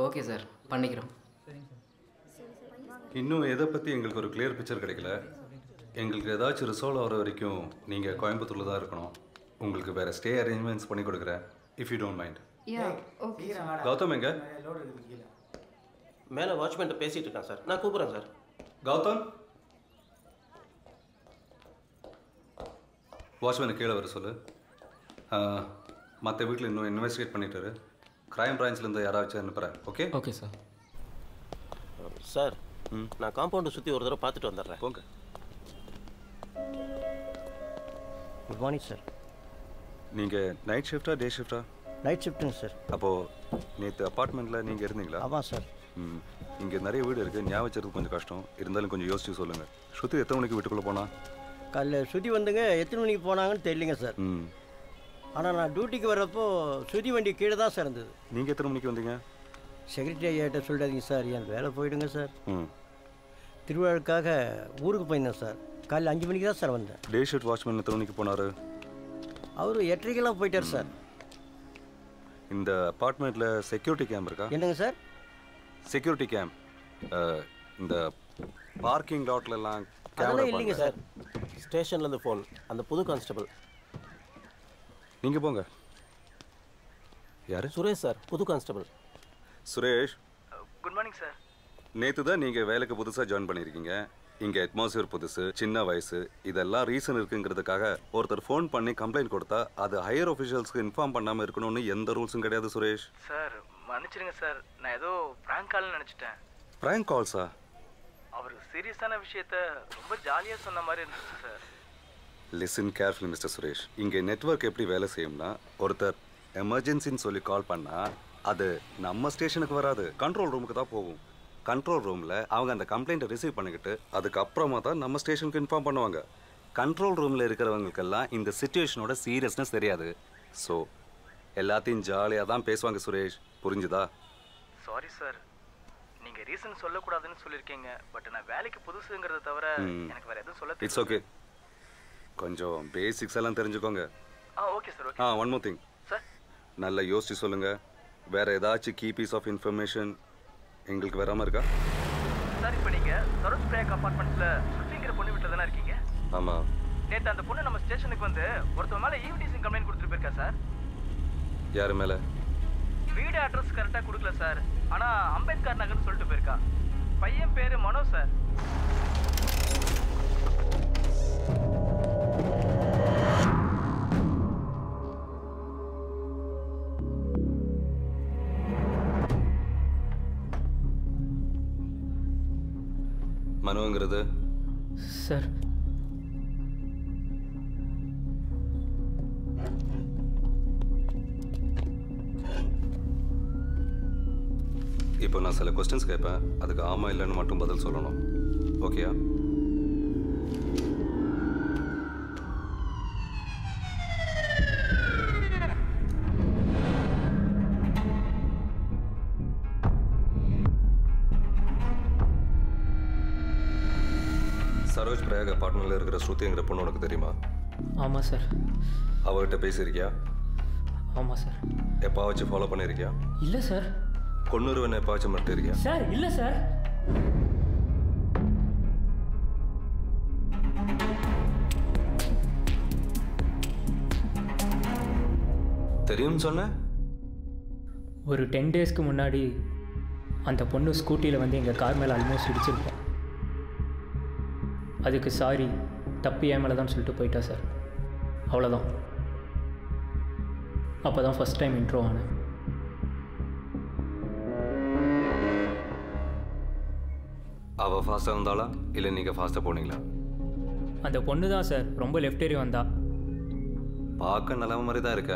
ஓகே சார், பண்ணிக்கிறோம். இன்னும் எதை பற்றி எங்களுக்கு ஒரு கிளியர் பிக்சர் கிடைக்கல. எங்களுக்கு ஏதாச்சும் ரிசால்வ் ஆகிற வரைக்கும் நீங்கள் கோயம்புத்தூரில் தான் இருக்கணும். உங்களுக்கு வேறு ஸ்டே அரேஞ்ச்மெண்ட்ஸ் பண்ணி கொடுக்குறேன், if you don't mind. Ya, okay. Gautham எங்க? மேலே வாட்ச்மேன்ட்ட பேசிகிட்டு இருக்கான் சார், நான் கூப்பிட்றேன் சார். கௌதம், வாட்ச்மேனை கீழே வர சொல்லு. மற்ற வீட்டில் இன்னும் இன்வெஸ்டிகேட் பண்ணிட்டாரு. கிரைம் பிரான்ச்லேருந்து யாராச்சும் அனுப்புகிறேன். ஓகே? Okay sir. சார், நான் காம்பவுண்டை சுற்றி ஒரு தடவை பார்த்துட்டு வந்துடுறேன். போங்க. Good morning sir. நீங்கள் நைட் ஷிஃப்டா டே ஷிஃப்டா? நைட் ஷிஃப்ட்டுங்க சார். அப்போது நேற்று அப்பார்ட்மெண்ட்டில் நீங்கள் இருந்தீங்களா? ஆமாம் சார். இங்கே நிறைய வீடு இருக்குது, ஞாபகம் வச்சுருக்கு கொஞ்சம் கஷ்டம். இருந்தாலும் கொஞ்சம் யோசிச்சு சொல்லுங்கள். ஸ்ருதி எத்தனை மணிக்கு வீட்டுக்குள்ளே போனா? காலைல ஸ்ருதி வந்துங்க, எத்தனை மணிக்கு போனாங்கன்னு தெரியலிங்க சார். ஆனால் நான் டியூட்டிக்கு வர்றப்போ ஸ்ருதி வண்டி கீழே தான் சார் இருந்தது. நீங்கள் எத்தனை மணிக்கு வந்தீங்க? செக்ரட்டரி ஐயாட்ட சொல்லிடாதீங்க சார், என் வேலை போயிடுங்க சார். திருவிழாவுக்காக ஊருக்கு போயிருந்தேன் சார். காலையில் 5 மணிக்கு தான் சார் வந்தேன். டே ஷிஃப்ட் வாட்ச்மேன் எத்தனை மணிக்கு போனார்? அவர் 8:30க்கெல்லாம் போயிட்டார் சார். இந்த அப்பார்ட்மெண்ட்டில் செக்யூரிட்டி கேம் இருக்கா? என்னங்க சார்? செக்யூரிட்டி கேம் இந்த பார்க்கிங் லாட்லலாம் கேமரா இல்லைங்க சார். ஸ்டேஷன்லேருந்து ஃபோன், அந்த புது கான்ஸ்டபிள். நீங்கள் போங்க. யார்? சுரேஷ் சார், புது constable. Suresh, good morning sir. நேற்று தான் நீங்கள் வேலைக்கு புதுசாக ஜாயின் பண்ணியிருக்கீங்க. இங்கே அட்மாஸ்பியர் புதுசு, சின்ன வயசு, இதெல்லாம் ரீசன் இருக்குங்கிறதுக்காக ஒருத்தர் ஃபோன் பண்ணி கம்ப்ளைண்ட் கொடுத்தா அது ஹையர் ஆஃபீஷியல்ஸ்க்கு இன்ஃபார்ம் பண்ணாமல் இருக்கணும்னு எந்த ரூல்ஸும் கிடையாது சுரேஷ். சார் மன்னிச்சிடுங்க சார், நான் ஏதோ ப்ராங்க் கால்னு நினச்சிட்டேன். ப்ராங்க் கால்ஸா? அவர் சீரியஸான விஷயத்த ரொம்ப ஜாலியாக சொன்ன மாதிரி இருந்துச்சு sir. Listen carefully mister Suresh. இங்கே நெட்வொர்க் எப்படி வேலை செய்யும்னா, ஒருத்தர் எமர்ஜென்சின்னு சொல்லி கால் பண்ணால் அது நம்ம ஸ்டேஷனுக்கு வராது, கண்ட்ரோல் ரூமுக்கு தான் போகும். கண்ட்ரோல் ரூமில் அவங்க அந்த கம்ப்ளைண்ட்டை ரிசீவ் பண்ணிக்கிட்டு அதுக்கப்புறமா தான் நம்ம ஸ்டேஷனுக்கு இன்ஃபார்ம் பண்ணுவாங்க. கண்ட்ரோல் ரூமில் இருக்கிறவங்களுக்கெல்லாம் இந்த சிச்சுவேஷனோட சீரியஸ்னஸ் தெரியாது. ஸோ எல்லாத்தையும் ஜாலியாக தான் பேசுவாங்க சுரேஷ், புரிஞ்சுதா? சாரி சார், நீங்கள் ரீசன் சொல்லக்கூடாதுன்னு சொல்லியிருக்கீங்க. பட் நான் வேலைக்கு புதுசுங்கிறத தவிர எனக்கு வேறு எதுவும் சொல்ல தெரியும். இட்ஸ் ஓகே, கொஞ்சம் பேசிக்ஸ் எல்லாம் தெரிஞ்சுக்கோங்க. Okay sir. Okay. One more thing sir, நல்லா யோசிச்சு சொல்லுங்கள். வேறு ஏதாச்சும் கீ பீஸ் ஆஃப் இன்ஃபர்மேஷன் எங்களுக்கு வராமல் இருக்கா? சார், இப்போ நீங்கள் சரோஜ் பிரேக் அப்பார்ட்மெண்ட்ஸில் ஸ்ருதிங்கிற பொண்ணு வீட்டில் தானே இருக்கீங்க? ஆமாம். நேற்று அந்த பொண்ணு நம்ம ஸ்டேஷனுக்கு வந்து ஒருத்தர் மேலே ஈவிடிசிங் கம்ப்ளைண்ட் கொடுத்துட்டு போயிருக்கா சார். யார் மேலே? வீடு அட்ரஸ் கரெக்டாக கொடுக்கல சார், ஆனால் அம்பேத்கர் நகர்னு சொல்லிட்டு போயிருக்கா. பையன் பேர் மனோ சார். மனோங்கிறது சார் இப்போ நான் சில கொஸ்டின்ஸ் கேட்பேன், அதுக்கு ஆமாம் இல்லைன்னு மட்டும் பதில் சொல்லணும். ஓகேயா? சரோஜ் பிரயாக் அப்பார்ட்மெண்ட்டில் இருக்கிற ஸ்ருதிங்கிற பொண்ணு உனக்கு தெரியுமா? ஆமாம் சார். அவர்கிட்ட பேசியிருக்கியா? ஆமாம் சார். எப்பாச்சும் ஃபாலோ பண்ணியிருக்கியா? இல்லை சார். கொன்னூறுவன் எப்பாச்சும் மிரட்டிருக்கியா? சார் இல்லை சார். தெரியும்னு சொன்ன? ஒரு 10 டேஸ்க்கு முன்னாடி அந்த பொண்ணு ஸ்கூட்டியில் வந்து எங்கள் கார் மேலே ஆல்மோஸ்ட் இடிச்சிருப்போம். அதுக்கு சாரி, தப்பு என் மேலே தான் சொல்லிட்டு போயிட்டா சார். அவ்வளோதான். அப்போ தான் ஃபஸ்ட் டைம் இன்ட்ரோ ஆனேன். அவள் ஃபாஸ்ட்டாக இருந்தாளா இல்லை நீங்கள் ஃபாஸ்ட்டாக போனீங்களா? அந்த பொண்ணு தான் சார் ரொம்ப லெஃப்ட் ஏறி வந்தா. பார்க்க நல்ல மாதிரி தான் இருக்க,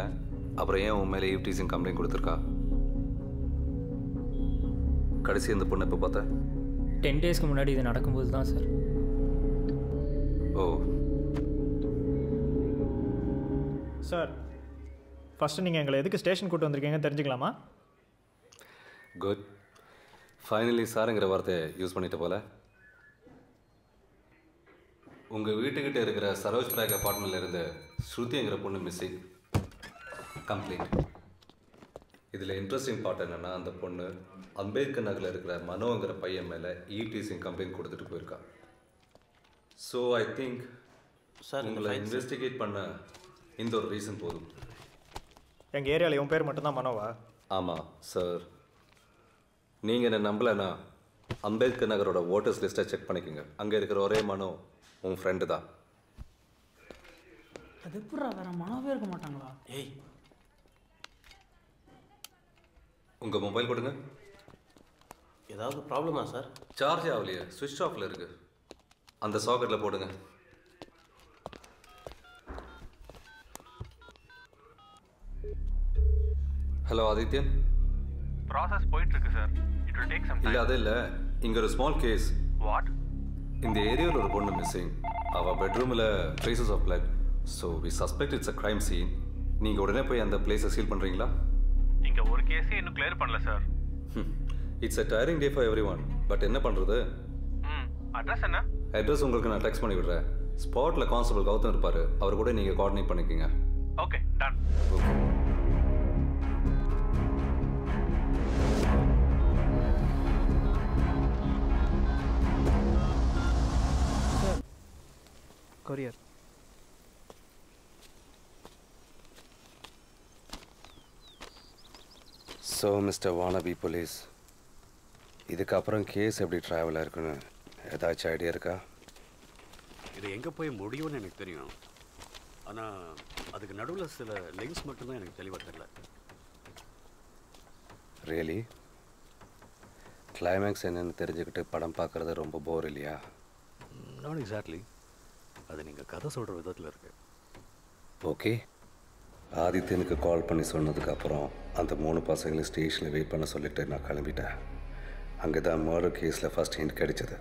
அப்புறம் ஏன் உன் மேலே ஈவ் டீசிங் கம்ப்ளைண்ட் கொடுத்துருக்கா? கடைசி அந்த பொண்ணை இப்போ பார்த்தேன் 10 டேஸ்க்கு முன்னாடி இது நடக்கும்போது தான் சார். ஓ சார், ஃபஸ்ட்டு நீங்கள் எங்களை எதுக்கு ஸ்டேஷன் கூட்டு வந்திருக்கீங்கன்னு தெரிஞ்சுக்கலாமா? குட். ஃபைனலி சாருங்கிற வார்த்தையை யூஸ் பண்ணிட்டு போல. உங்கள் வீட்டுக்கிட்ட இருக்கிற சரோஜ் பிராக் அப்பார்ட்மெண்ட்டில் இருந்த ஸ்ருதிங்கிற பொண்ணு மிஸ்ஸிங். கம்ப்ளைண்ட். இதில் இன்ட்ரெஸ்டிங் பார்ட் என்னென்னா, அந்த பொண்ணு அம்பேத்கர் நகரில் இருக்கிற மனோங்கிற பையன் மேலே ஈவ்டீசிங் கம்ப்ளைண்ட் கொடுத்துட்டு போயிருக்கா. ஸோ ஐ திங்க் சார் உங்களை இன்வெஸ்டிகேட் பண்ண இந்த ஒரு ரீசன் போதும். எங்கள் ஏரியாவில் உன் பேர் மட்டும்தான் மனோவா? ஆமாம் சார். நீங்கள் என்ன நம்பலைன்னா அம்பேத்கர் நகரோட ஓட்டர்ஸ் லிஸ்ட்டை செக் பண்ணிக்கோங்க. அங்கே இருக்கிற ஒரே மனோ உன் ஃப்ரெண்டு தான். அது எப்படா வேற மனோவே இருக்க மாட்டாங்களா? ஏய், உங்கள் மொபைல் கொடுங்க. ஏதாவது ப்ராப்ளமா சார்? சார்ஜ் ஆகலையே, சுவிட்ச் ஆஃபில் இருக்குது. அந்த சாக்கெட்டில் போடுங்க. ஹலோ ஆதித்யன். ப்ராசஸ் போயிட்டு இருக்கு sir. It will take some time. இல்லை அது இல்லை, இங்கே ஒரு ஸ்மால் கேஸ். வாட்? இந்த ஏரியாவில் ஒரு பொண்ணு மிஸ்ஸிங். அவள் பெட்ரூமில் traces of blood. So we suspect it's a crime scene. நீங்கள் உடனே போய் அந்த பிளேஸை சீல் பண்ணுறீங்களா? இங்கே ஒரு கேஸே இன்னும் கிளியர் பண்ணல sir. It's a tiering day for every one. But என்ன பண்ணுறது? அட்ரஸ் என்ன? அட்ரஸ் உங்களுக்கு நான் டெக்ஸ்ட் பண்ணி விடுறேன். ஸ்பாட்டில் கான்ஸ்டபிள் கௌதம் இருப்பார். அவர் கூட நீங்கள் கோஆர்டினேட் பண்ணிக்கோங்க. Okay, done. Courier. So mister wannabe police, இதுக்கப்புறம் கேஸ் எப்படி ட்ராவலாக இருக்குன்னு ஏதாச்சும் ஐடியா இருக்கா? இது எங்கே போய் முடியும்னு எனக்கு தெரியும். ஆனால் அதுக்கு நடுவில் சில லிங்க்ஸ் மட்டும்தான் எனக்கு தெளிவாக தெரியல. ரியலி? கிளைமேக்ஸ் என்னென்னு தெரிஞ்சுக்கிட்டு படம் பார்க்குறது ரொம்ப போர் இல்லையா? Not exactly. அது நீங்கள் கதை சொல்கிற விதத்தில் இருக்கு. ஓகே. ஆதித்யனுக்கு கால் பண்ணி சொன்னதுக்கப்புறம் அந்த 3 பசங்களையும் ஸ்டேஷனில் வெயிட் பண்ண சொல்லிவிட்டு நான் கிளம்பிட்டேன். அங்கே தான் மர்டர் கேஸில் ஃபஸ்ட் ஹிண்ட் கிடைச்சது.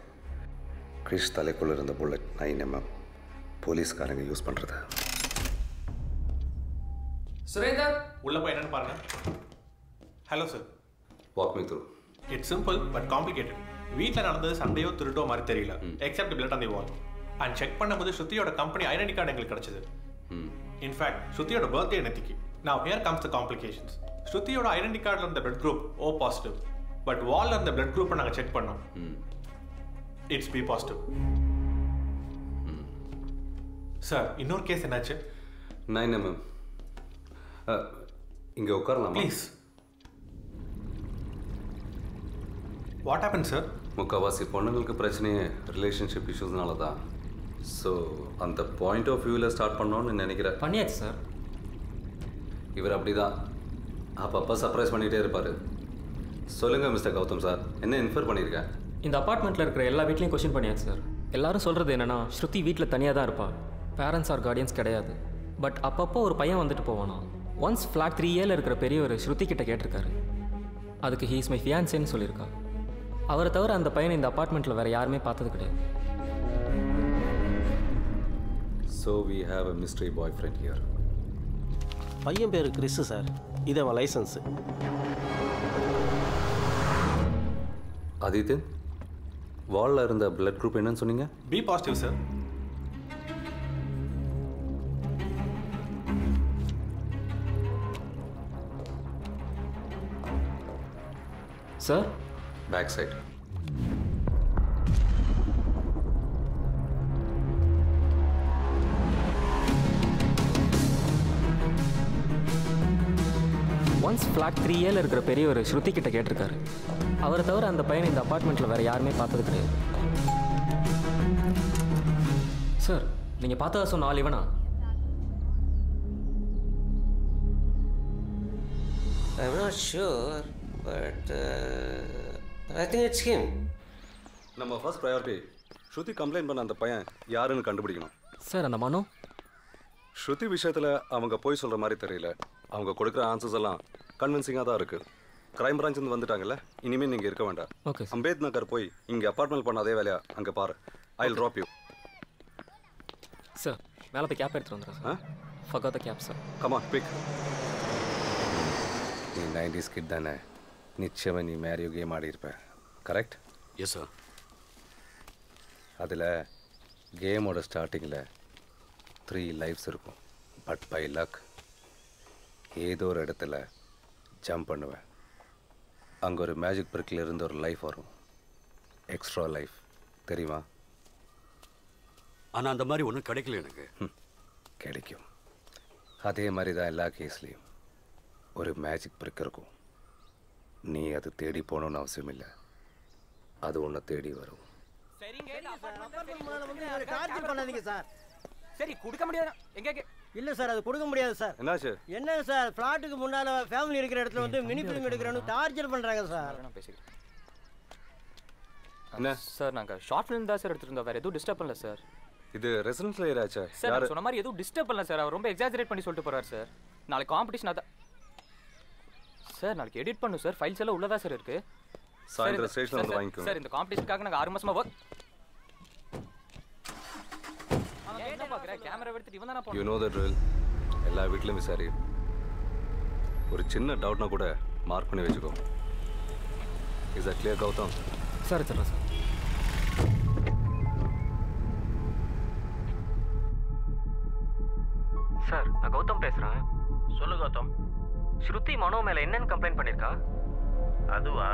கிறிஷ் தலைக்குள்ளே இருந்த புல்லட் 9mm போலீஸ்காரங்க யூஸ் பண்ணுறது. சுரேந்தர், உள்ள போய் என்னன்னு பாருங்க. Hello sir. Walk me through. It's simple but complicated. வீட்டில் நடந்தது சண்டையோ திருட்டோ மாதிரி தெரியல. Except blood on the wall. And check பண்ணும்போது ஸ்ருதியோட கம்பெனி ஐடென்டி கார்டு எங்களுக்கு கிடைச்சது. இன்ஃபேக்ட் ஸ்ருதியோட பர்த்டே நேத்திக்கு. Now here comes the complications. ஸ்ருதியோட ஐடென்டி கார்டில் இருந்த blood group O positive. But வால்ல இருந்த பிளட் குரூப்பை நாங்கள் செக் பண்ணோம். It's B positive. சார், இன்னொரு கேஸ் என்னாச்சு? 9mm. இங்கே உட்காரலாம் ப்ளீஸ். What happen sir? முக்கால்வாசி பொண்ணுங்களுக்கு பிரச்சனையே ரிலேஷன்ஷிப் இஷ்யூஸ்னால தான். ஸோ அந்த பாயிண்ட் ஆஃப் வியூவில் ஸ்டார்ட் பண்ணோன்னு நினைக்கிறேன். பண்ணியாச்சு சார். இவர் அப்படி தான் அப்பப்போ சர்ப்ரைஸ் பண்ணிகிட்டே இருப்பார். சொல்லுங்கள் மிஸ்டர் கௌதம் சார், என்ன இன்ஃபர் பண்ணியிருக்கேன்? இந்த அப்பார்ட்மெண்ட்டில் இருக்கிற எல்லா வீட்லையும் கொஸ்டின் பண்ணியாச்சு சார். எல்லாரும் சொல்கிறது என்னென்னா, ஸ்ருதி வீட்டில் தனியாக தான் இருப்பாள். பேரண்ட்ஸ் ஆர் கார்டியன்ஸ் கிடையாது. பட் அப்பப்போ ஒரு பையன் வந்துட்டு போவானா. ஒன்ஸ் ஃப்ளாட் 3Aல இருக்கிற பெரியவர் ஸ்ருதி கிட்ட கேட்டிருக்காரு. அதுக்கு ஹீ இஸ் மை ஃபியான்சேன்னு சொல்லியிருக்கா. அவரை தவிர அந்த பையனை இந்த அப்பார்ட்மெண்ட்டில் வேறு யாருமே பார்த்தது கிடையாது. So we have a mystery boy friend here. பையன் பேர் கிறிஸ் சார். இது அவன் லைசன்ஸு. ஆதித்யன், வாலில் இருந்த பிளட் குரூப் என்னன்னு சொன்னீங்க? B positive sir. Sir, back side. Once flat 3Aல இருக்கிற பெரியவர் ஸ்ருதி கிட்ட கேட்டிருக்காரு. அவரை தவிர அந்த பையனை இந்த அப்பார்ட்மெண்ட்டில் வேறு யாருமே பார்த்தது கிடையாது. சார், நீங்கள் பார்த்ததா சொன்ன ஆள் இவனா? I'm not sure, but I think it's him. நம்ம ஃபர்ஸ்ட் ப்ரையாரிட்டி ஸ்ருதி கம்ப்ளைண்ட் பண்ண அந்த பையன் யாருன்னு கண்டுபிடிக்கணும். சார் அந்த மனு ஸ்ருதி விஷயத்தில் அவங்க போய் சொல்கிற மாதிரி தெரியல. அவங்க கொடுக்குற ஆன்சர்ஸ் எல்லாம் கன்வின்சிங்காக தான் இருக்குது. கிரைம் பிரான்ச்லேருந்து வந்துட்டாங்கல்ல, இனிமேல் நீங்கள் இருக்க வேண்டாம். ஓகே. அம்பேத் நகர் போய் இங்கே அப்பார்ட்மெண்ட் பண்ண அதே வேலையா அங்கே பாரு. I will drop you. Sir மேலே போய் கேப் எடுத்துகிட்டு வந்துடுறேன் sir. Forgot the cap sir. Come on quick. நீ 90s கிட் தானே, நிச்சயமாக நீ மேரியோ கேம் ஆடி இருப்ப. கரெக்ட்? Yes sir. அதில் கேமோட ஸ்டார்டிங்கில் 3 லைஃப்ஸ் இருக்கும். பட் பை லக் ஏதோ ஒரு இடத்துல ஜம்ப் பண்ணுவேன். அங்கே ஒரு மேஜிக் பிரிக்கில் இருந்து ஒரு லைஃப் வரும், எக்ஸ்ட்ரா லைஃப். தெரியுமா? ஆனால் அந்த மாதிரி ஒன்றும் கிடைக்கல எனக்கு. கிடைக்கும். அதே மாதிரி தான் எல்லா கேஸ்லேயும் ஒரு மேஜிக் பிரிக் இருக்கும். நீ அது தேடி போகணுன்னு அவசியம் இல்லை, அது ஒன்று தேடி வரும். டார்ச்சர் பண்ணாதீங்க சார். சரி கொடுக்க முடியாது. எங்க இல்லை சார், அது கொடுக்க முடியாது சார். என்னாச்சு? என்ன சார், ஃப்ளாட்டுக்கு முன்னால் ஃபேமிலி இருக்கிற இடத்துல வந்து மினி ஃபிலிம் எடுக்கிறேன்னு டார்ச்சர் பண்ணுறாங்க சார். நான் பேசிக்கிறேன். என்ன சார், நாங்கள் ஷார்ட் ஃபிலிம் தான் சார் எடுத்துருந்தோம், வேறு எதுவும் டிஸ்டர்ப் பண்ணல சார். இது ரெசிடென்ஷியல் ஏரியாச்சா சார்? நான் சொன்ன மாதிரி எதுவும் டிஸ்டர்ப் பண்ணல சார். அவர் ரொம்ப எக்ஸாஜரேட் பண்ணி சொல்லிட்டு போகிறார் சார். நாளைக்கு காம்படிஷன் அதான் சார். நாளைக்கு எடிட் பண்ணும் சார். ஃபைல்ஸ் எல்லாம் உள்ளதா சார் இருக்கு. சாயந்தரம் ஸ்டேஷனில் வந்து வாங்கிக்கோங்க சார். இந்த காம்படிஷனுக்காக நாங்கள் 6 மாசமா ஒர்க். என்ன பார்க்குறேன், கேமரா எடுத்துட்டு இவன் தானே போகணும். You know the drill. எல்லா வீட்லையும் விசாரி. ஒரு சின்ன டவுட்னா கூட மார்க் பண்ணி வச்சுக்கோ. Is that clear Gautham? Sir சொல்கிறேன் சார். சார் நான் கௌதம் பேசுகிறேன். சொல்லு கௌதம். ஸ்ருதி மனோ மேலே என்னென்னு கம்ப்ளைண்ட் பண்ணியிருக்கா? அதுவா,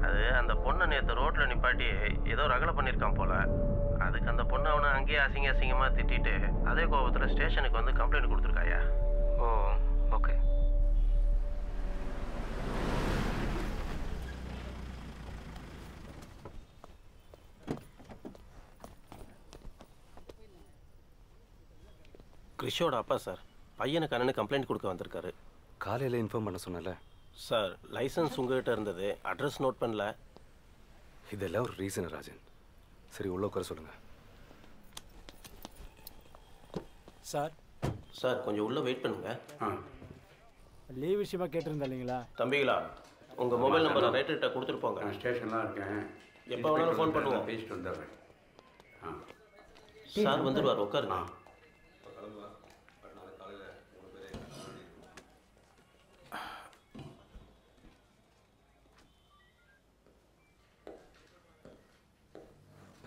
அது அந்த பொண்ணை நேற்று ரோட்டில் நிப்பாட்டி ஏதோ ரகலை பண்ணியிருக்கான் போல. அதுக்கு அந்த பொண்ணு அவனை அங்கேயே அசிங்கமாக திட்டிட்டு அதே கோபத்தில் ஸ்டேஷனுக்கு வந்து கம்ப்ளைண்ட் கொடுத்துருக்காயா. ஓ ஓகே. கிறிஷோட அப்பா சார். பையனுக்கு அண்ணனு கம்ப்ளைண்ட் கொடுக்க வந்திருக்காரு. காலையில் இன்ஃபார்ம் பண்ண சொன்னல சார். லைசன்ஸ் உங்ககிட்ட இருந்தது, அட்ரஸ் நோட் பண்ணல. இதெல்லாம் ஒரு ரீசன் ராஜன். சரி உள்ள உட்கார சொல்லுங்க. சார் சார் கொஞ்சம் உள்ளே வெயிட் பண்ணுங்க. லீவ் விஷயமா கேட்டிருந்தா இல்லைங்களா? தம்பிகளா, உங்கள் மொபைல் நம்பரை ரைட்டர்கிட்ட கொடுத்துட்டு போங்க. நான் ஸ்டேஷன்லாம் இருக்கேன், எப்போ வேணாலும் ஃபோன் பண்ணுவோம். பேசிட்டு வந்துடுறேன். சார் வந்துடுவார், உட்காருங்க.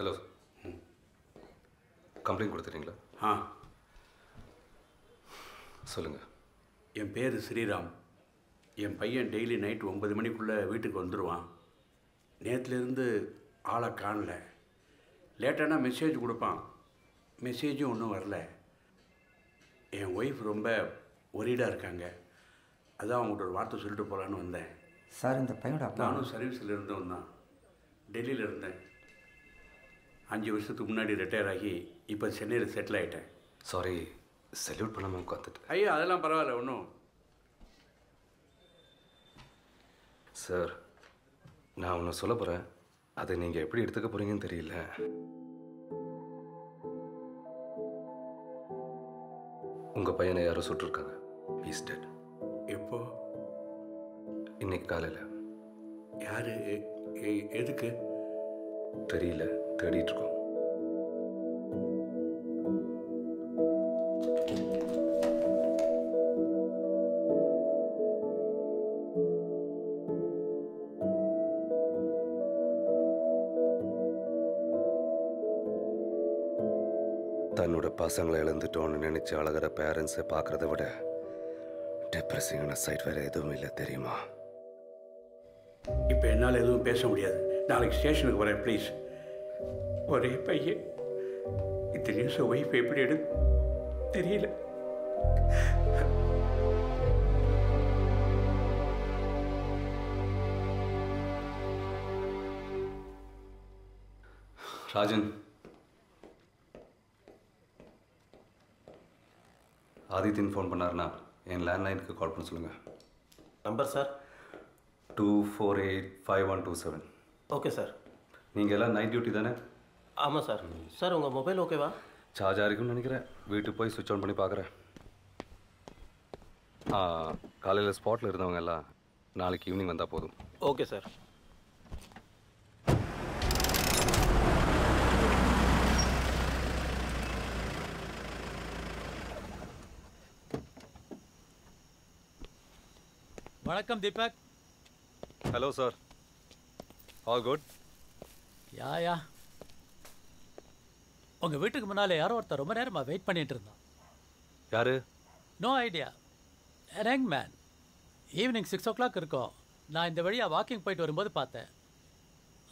ஹலோ, கம்ப்ளைண்ட் கொடுத்துட்டீங்களா? சொல்லுங்கள். என் பேர் ஸ்ரீராம். என் பையன் டெய்லி நைட்டு 9 மணிக்குள்ளே வீட்டுக்கு வந்துடுவான். நேற்றுலேருந்து ஆளை காணல. லேட்டானா மெசேஜ் கொடுப்பான், மெசேஜும் ஒன்றும் வரல. என் ஒய்ஃப் ரொம்ப ஒரீடாக இருக்காங்க. அதான் அவங்கள்ட்ட ஒரு வார்த்தை சொல்லிட்டு போகலான்னு வந்தேன். சார் இந்த பையனோட அப்பா? நானும் சர்வீஸில் இருந்தவன் தான், டெல்லியில் இருந்தேன். 5 வருஷத்துக்கு முன்னாடி ரிட்டையர் ஆகி இப்போ சென்னையில் செட்டில் ஆகிட்டேன். சாரி, சல்யூட் பண்ணாமல் உட்காந்துட்டு. ஐயா அதெல்லாம் பரவாயில்ல ஒன்றும். சார் நான் ஒன்று சொல்ல போகிறேன், அதை நீங்கள் எப்படி எடுத்துக்க போகிறீங்கன்னு தெரியல. உங்கள் பையனை யாரும் சுட்டிருக்காங்க. He's dead. எப்போ? இன்னைக்கு காலையில். யாரு? எதுக்கு தெரியல, தேடிட்டு இருக்கோம். தன்னோட பசங்களை இழந்துட்டோன்னு நினைச்சு அழகிற பேரண்ட்ஸை பார்க்கறத விட டிப்ரெசிங்கான சைட் வேற எதுவும் இல்லை தெரியுமா? இப்போ என்னால் எதுவும் பேச முடியாது. நாளைக்கு ஸ்டேஷனுக்கு வரேன் ப்ளீஸ். ஒரே பையன், இந்த நியூஸை ஒய்ஃப் எப்படி எடு தெரியல. ராஜன், ஆதித்யன் ஃபோன் பண்ணாருன்னா என் லேண்ட்லைனுக்கு கால் பண்ண சொல்லுங்கள். Number sir 2485127. Okay sir. நீங்கள் எல்லாம் நைட் டியூட்டி தானே? ஆமாம் சார். சார் உங்கள் மொபைல் ஓகேவா? சார்ஜாக இருக்குன்னு நினைக்கிறேன். வீட்டுக்கு போய் சுவிட்ச் ஆன் பண்ணி பார்க்குறேன். காலையில் ஸ்பாட்டில் இருந்தவங்க எல்லாம் நாளைக்கு ஈவினிங் வந்தால் போதும். Okay sir. வணக்கம் தீபக். Hello sir. All good? Yeah உங்கள் வீட்டுக்கு முன்னால் யாரோ ஒருத்தர் ரொம்ப நேரமாக வெயிட் பண்ணிட்டு இருந்தான். யாரு? No idea. Young man. Evening 6 o'clock இருக்கும். நான் இந்த வழியாக வாக்கிங் போயிட்டு வரும்போது பார்த்தேன்.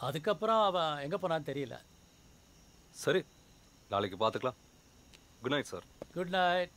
அதுக்கப்புறம் அவன் எங்கே போனான்னு தெரியல. சரி, நாளைக்கு பார்த்துக்கலாம். Good night sir. Good night.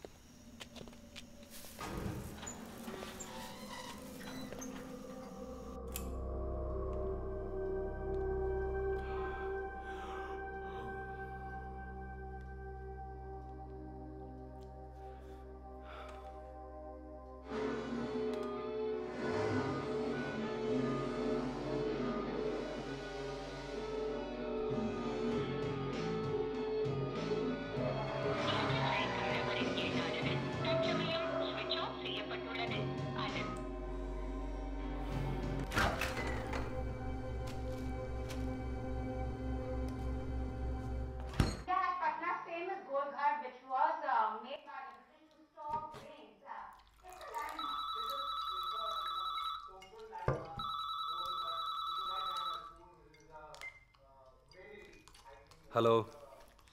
Hello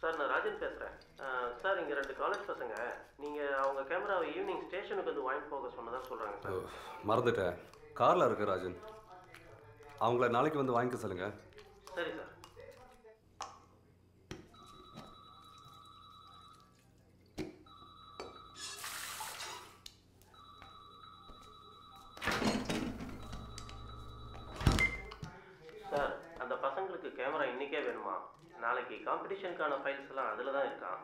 sir, நான் ராஜன் பேசுகிறேன். சார், இங்கே 2 காலேஜ் பசங்க நீங்கள் அவங்க கேமராவை ஈவினிங் ஸ்டேஷனுக்கு வந்து வாங்கி போக சொன்னதாக சொல்கிறாங்க சார். மறந்துட்டேன். காரில் இருக்கு ராஜன். அவங்கள நாளைக்கு வந்து வாங்கிக்க சொல்லுங்க. சரி சார். சார், அந்த பசங்களுக்கு கேமரா இன்றைக்கே வேணுமா? நாளைக்கு காம்படிஷனுக்கான ஃபைல்ஸ் எல்லாம் அதில் தான் இருக்கான்.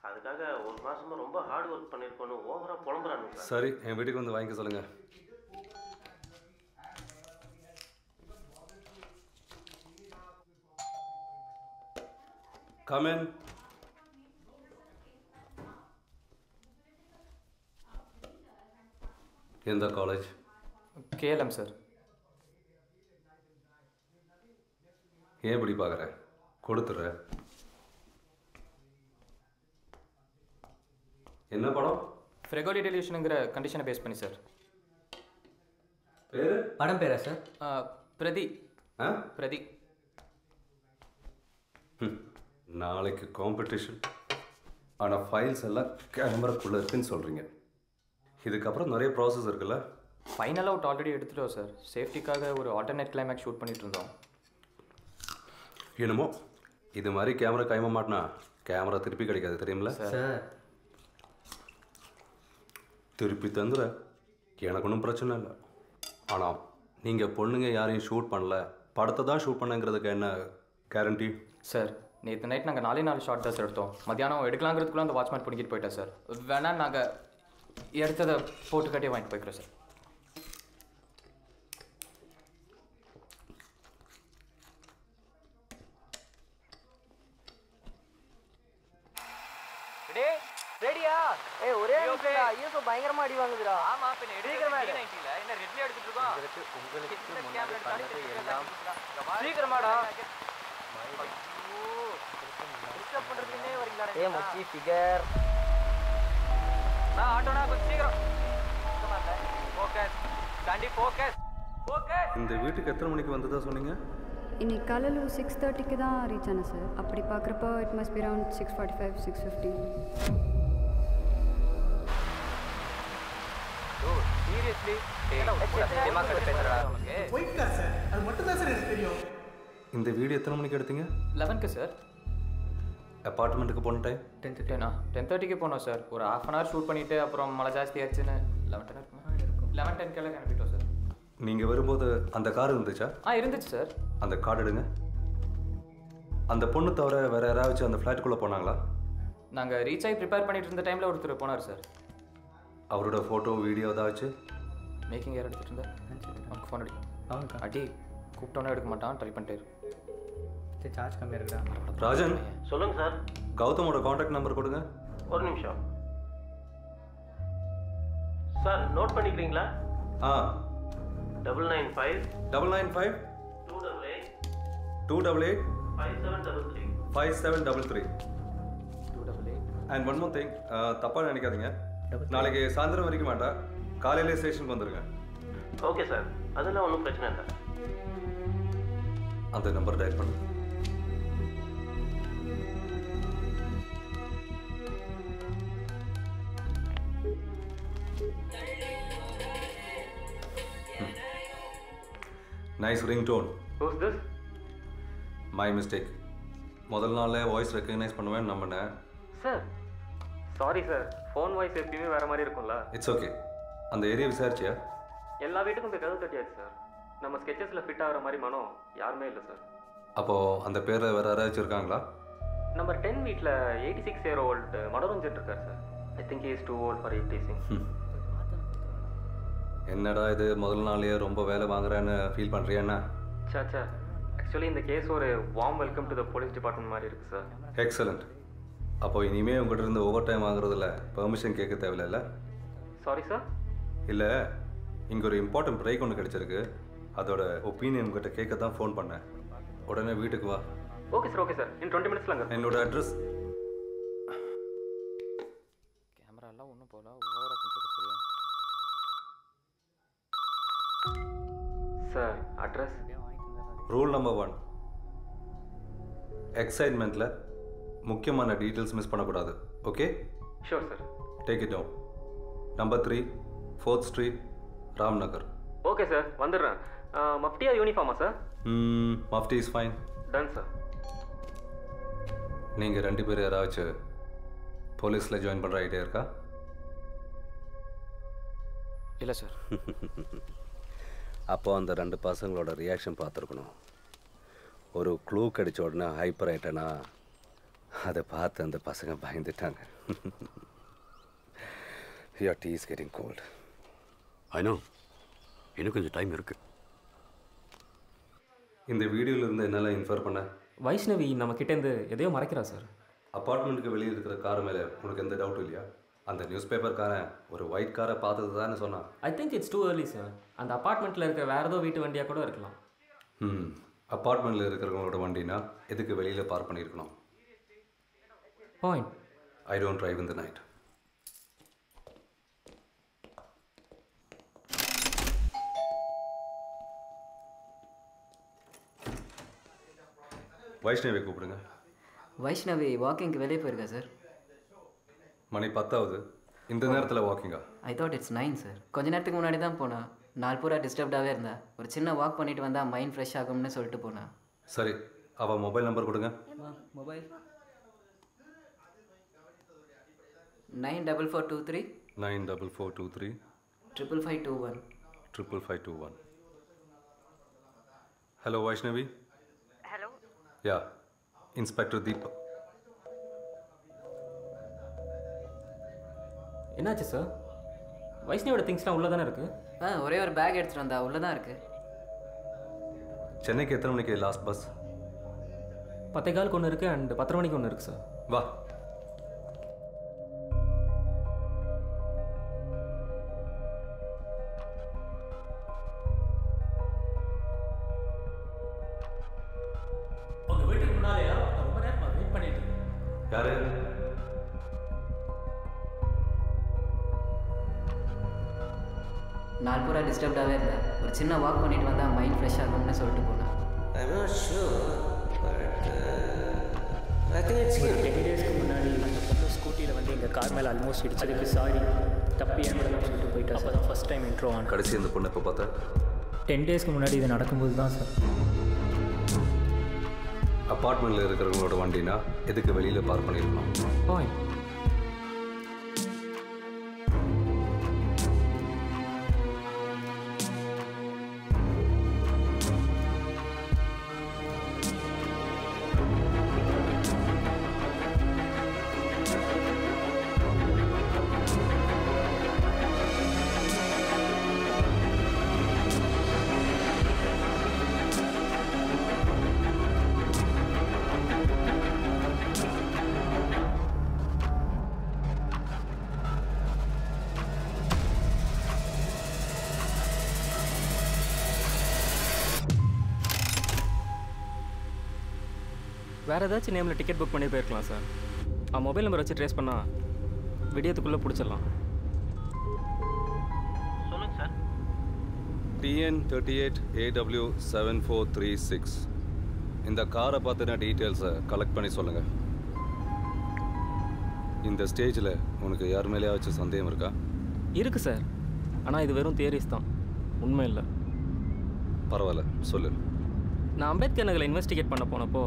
அதுக்காக 1 மாதமாக ரொம்ப ஹார்ட் ஒர்க் பண்ணியிருக்கோன்னு ஓவராக புலம்புறானுங்க சார். சரி, என் வீட்டுக்கு வந்து வாங்கிக்க சொல்லுங்க. Come in. எந்த காலேஜ்? KLM sir. ஏன் இப்படி பார்க்குற? கொடுத்துட்ற. என்ன படம்? ஃப்ரெகோலி டெலிவிஷனுங்கிற கண்டிஷனை பேஸ் பண்ணி சார். பேர்? படம் பேரா சார்? பிரதி. பிரதி. நாளைக்கு காம்படிஷன். ஆனால் ஃபைல்ஸ் எல்லாம் கேமராக்குள்ளே இருக்குன்னு சொல்கிறீங்க. இதுக்கப்புறம் நிறைய ப்ராசஸ் இருக்குல்ல? ஃபைனல் அவுட் ஆல்ரெடி எடுத்துட்டோம் சார். சேஃப்டிக்காக ஒரு ஆல்டர்னேட் கிளைமேக்ஸ் ஷூட் பண்ணிட்டு இருந்தோம். என்னமோ இது மாதிரி கேமரா கைம மாட்டினா கேமரா திருப்பி கிடைக்காது, தெரியுமில்ல சார்? திருப்பி தந்துட எனக்கு ஒன்றும் பிரச்சனை இல்லை. ஆனால் நீங்கள் பொண்ணுங்க யாரையும் ஷூட் பண்ணல, படத்தை தான் ஷூட் பண்ணுங்கிறதுக்கு என்ன கேரண்டி? சார், நேற்று நைட் நாங்கள் 4 ஷார்ட் தான் சார் எடுத்தோம். மத்தியானம் எடுக்கலாங்கிறதுக்குள்ள அந்த வாட்ச்மேன் பிடிக்கிட்டு போயிட்டேன் சார். வேணா நாங்கள் எடுத்ததை போட்டு கட்டியே வாங்கிட்டு போய்க்கிறோம் சார். ரெடியா? ஏய் ஒரே நிமிஷம்டா. ஐயோ பயங்கரமா அடி வாங்குதுடா. ஆமா, பின்ன சீக்கிரமா எடுங்க. என்ன ரெட்ல எடுத்துட்டு இருக்கோம்? உங்களுக்கு முன்னாடி பண்ணது எல்லாம் சீக்கிரமாடா. ஐயோ டிஸ்டர்ப் பண்றதுக்குனே வரீங்களா? ஏய் மச்சி ஃபிகர். நான் ஆட்டோனா கொஞ்சம் சீக்கிரம். ஃபோக்கஸ். ஸ்டாண்டி ஃபோக்கஸ். ஃபோக்கஸ். இந்த வீட்டுக்கு எத்தனை மணிக்கு வந்ததா சொன்னீங்க? இன்னைக்கு காலையில் 6:30க்கு தான் ரீச் ஆனேன் சார். அப்படி பார்க்குறப்போ it must be around 6:45, 6:50. Seriously? அது மட்டும் தான் சார் எனக்கு தெரியும். இந்த வீடியோ எத்தனை மணிக்கு எடுத்தீங்க? 11க்கு சார். அப்பார்ட்மெண்ட்டுக்கு போன டைம்? 10:30க்கு போனோம் சார். ஒரு 1/2 hour ஷூட் பண்ணிவிட்டு அப்புறம் மழை ஜாஸ்தி ஆச்சுன்னு 11:10 இருக்கும். 11:10 அனுப்பிட்டோம் சார். நீங்கள் வரும்போது அந்த கார் இருந்துச்சா? இருந்துச்சு சார். அந்த கார்டு எடுங்க. அந்த பொண்ணு தவிர வேறு யாராச்சும் அந்த ஃப்ளாட்டுக்குள்ளே போனாங்களா? நாங்கள் ரீச் ஆகி ப்ரிப்பேர் பண்ணிட்டு இருந்த டைமில் ஒருத்தர் போனார் சார். அவரோட ஃபோட்டோ வீடியோ ஏதாச்சும்? மேக்கிங் யார் எடுத்துகிட்டு இருந்தா அவனுக்கு ஃபோன் அடி அவனுக்கா அடி கூப்பிட்டோன்னே எடுக்க மாட்டான் ட்ரை பண்ணிட்டே சரி சார்ஜ் கம்மியாக இருக்குடா ராஜன் சொல்லுங்கள் சார். கௌதமோட காண்டாக்ட் நம்பர் கொடுங்க. ஒரு நிமிஷம் சார், நோட் பண்ணிக்கிறீங்களா? 995 995 288 5733 அண்ட் ஒன் மோர் திங், தப்பாக நினைக்காதீங்க. நாளைக்கு சாயந்தரம் வரைக்கும் வேண்டாம், காலையிலே ஸ்டேஷனுக்கு வந்துருங்க. ஓகே சார், அதெல்லாம் ஒன்றும் பிரச்சனை இல்லை. அந்த நம்பர் டயல் பண்ணு. Nice ring tone. Who's this? My mistake. முதல் நாளில் வாய்ஸ் ரெக்கக்னைஸ் பண்ணுவேன்னு நம்பினேன். Sir sorry sir, phone voice எப்பயுமே வேறு மாதிரி இருக்கும்ல. It's okay. அந்த ஏரியா விசாரிச்சியா? எல்லா வீட்டுக்கும் போய் கதவு தட்டியாச்சு சார். நம்ம ஸ்கெச்சஸில் ஃபிட் ஆகிற மாதிரி மனம் யாருமே இல்லை சார். அப்போது அந்த பேரில் வேறு யாராச்சும் இருக்காங்களா? நம்பர் 10 வீட்டில் 86 year old மனோரஞ்சன் இருக்கார் sir. I think is too old for 80. என்னடா இது முதல் நாளையே ரொம்ப வேலை வாங்குறேன்னு ஃபீல் பண்ணுறியாண்ணா? சாச்சா, ஆக்சுவலி இந்த கேஸ் ஒரு warm welcome to the police department மாதிரி இருக்குது சார். எக்ஸலண்ட். அப்போ இனிமேல் உங்கள்கிட்ட இருந்து ஓவர் டைம் வாங்குறதுல பெர்மிஷன் கேட்க தேவையில்ல? Sorry sir. இல்லை, இங்கே ஒரு இம்பார்ட்டன்ட் பிரேக் ஒன்று கிடச்சிருக்கு. அதோட ஒப்பீனியன் உங்கள்கிட்ட கேட்க தான் ஃபோன் பண்ணேன். உடனே வீட்டுக்கு வா. Okay sir, okay sir. In 20 minutes என்னோட அட்ரஸ். கேமராலாம் ஒன்றும் போகல, ஓவராக பண்ணுறது சரியா சார்? அட்ரஸ் ரூல் நம்பர் 1, எக்ஸைட்மெண்ட்டில் முக்கியமான டீட்டெயில்ஸ் மிஸ் பண்ணக்கூடாது. Okay? Sure sir. Take it down. Number 3, 4th Street, Ramnagar. Okay sir, வந்துடுறேன். மஃப்டியா யூனிஃபார்மா sir? Mufti is fine. Done sir. நீங்கள் 2 பேர் யாராச்சும் போலீஸில் ஜாயின் பண்ணுற ஐடியா இருக்கா? இல்லை சார். அப்போ அந்த 2 பசங்களோட ரியாக்ஷன் பார்த்துருக்கணும். ஒரு க்ளூ கிடைச்ச உடனே ஹைப்பர் ஆகிட்டேன்னா அதை பார்த்து அந்த பசங்க பயந்துட்டாங்க. Your tea is getting cold. I know, இன்னும் கொஞ்சம் டைம் இருக்குது. இந்த வீடியோவிலேருந்து என்னால் இன்ஃபர் பண்ண வைஷ்ணவி நம்ம கிட்டேருந்து எதையோ மறைக்கிறா சார். அப்பார்ட்மெண்ட்டுக்கு வெளியே இருக்கிற கார் மேலே உனக்கு எந்த டவுட்டும் இல்லையா? அந்த நியூஸ் பேப்பர்காரன் ஒரு ஒயிட் காரை பார்த்தது தானே சொன்னான். I think it's too early sir. அந்த அப்பார்ட்மெண்ட்டில் இருக்கிற வேறு ஏதோ வீட்டு வண்டியாக கூட இருக்கலாம். அப்பார்ட்மெண்ட்டில் இருக்கிறவங்களோட வண்டினா எதுக்கு வெளியில் பார்க் பண்ணியிருக்கணும்? Point. I don't drive in the night. Vaishnavi கூப்பிடுங்க. வைஷ்ணவி வாக்கிங்க்கு வெளியே போயிருக்கா சார். மணி 10 இந்த நேரத்தில் வாக்கிங்கா? I thought it's 9 sir. கொஞ்ச நேரத்துக்கு முன்னாடி தான் போனேன். நாள் பூரா டிஸ்டர்ப்டாகவே இருந்தா. ஒரு சின்ன வாக் பண்ணிட்டு வந்தால் மைண்ட் ஃப்ரெஷ் ஆகும்னு சொல்லிட்டு போனேன். சரி, அவள் மொபைல் நம்பர் கொடுங்க. Mobile 94423 94423 5521 5521. Hello, Vaishnavi. Hello. Yeah, Inspector Deepak. என்னாச்சு சார்? வைஷ்ணவியோட திங்ஸ்லாம் உள்ளே தானே இருக்குது. ஒரே ஒரு பேக் எடுத்துகிட்டு வந்தா உள்ளே தான் இருக்குது. சென்னைக்கு எத்தனை மணிக்கு லாஸ்ட் பஸ்? 10:15 ஒன்று இருக்குது அண்ட் 10 மணிக்கு ஒன்று இருக்குது சார். வா. உங்கள் வீட்டுக்கு முன்னாலே ரொம்ப நேரமாக வெயிட் பண்ணிட்டு இருக்கேன். யாரு? நாள் பூரா டிஸ்டர்ப்டாகவே இருந்தேன். ஒரு சின்ன வாக் பண்ணிட்டு வந்தால் மைண்ட் ஃப்ரெஷ் ஆகும்னு சொல்லிட்டு போனேன். I'm not sure, but I think it's him. 10 daysக்கு முன்னாடி அந்த பொண்ணு ஸ்கூட்டியில் வந்து எங்கள் கார் மேலே ஆல்மோஸ்ட் இடிச்சு. அதுக்கு சாரி, தப்பி ஏமாடலாம் சொல்லிட்டு போயிட்டா sir. First time intro on. கடைசி அந்த பொண்ணு எப்போ பார்த்தா? 10 டேஸ்க்கு முன்னாடி இது நடக்கும்போது தான் சார். அப்பார்ட்மெண்ட்டில் இருக்கிறவங்களோட வண்டினா எதுக்கு வெளியில் பார்க் பண்ணியிருக்கணும்? பாயிண்ட். வேறு ஏதாச்சும் நேமில் டிக்கெட் புக் பண்ணி போயிருக்கலாம் சார். அவன் மொபைல் நம்பர் வச்சு ட்ரேஸ் பண்ணால் விடியத்துக்குள்ளே பிடிச்சிடலாம். சொல்லுங்கள் சார். TN 38 AW 7436. இந்த காரை பார்த்தின டீட்டெயில்ஸை கலெக்ட் பண்ணி சொல்லுங்கள். இந்த ஸ்டேஜில் உனக்கு யார் மேலேயாச்சும் சந்தேகம் இருக்கா? இருக்குது சார், ஆனால் இது வெறும் தியரிஸ் தான், உண்மை இல்லை. பரவாயில்ல, சொல்லு. நான் அம்பேத்கர் நகரில் இன்வெஸ்டிகேட் பண்ண போனப்போ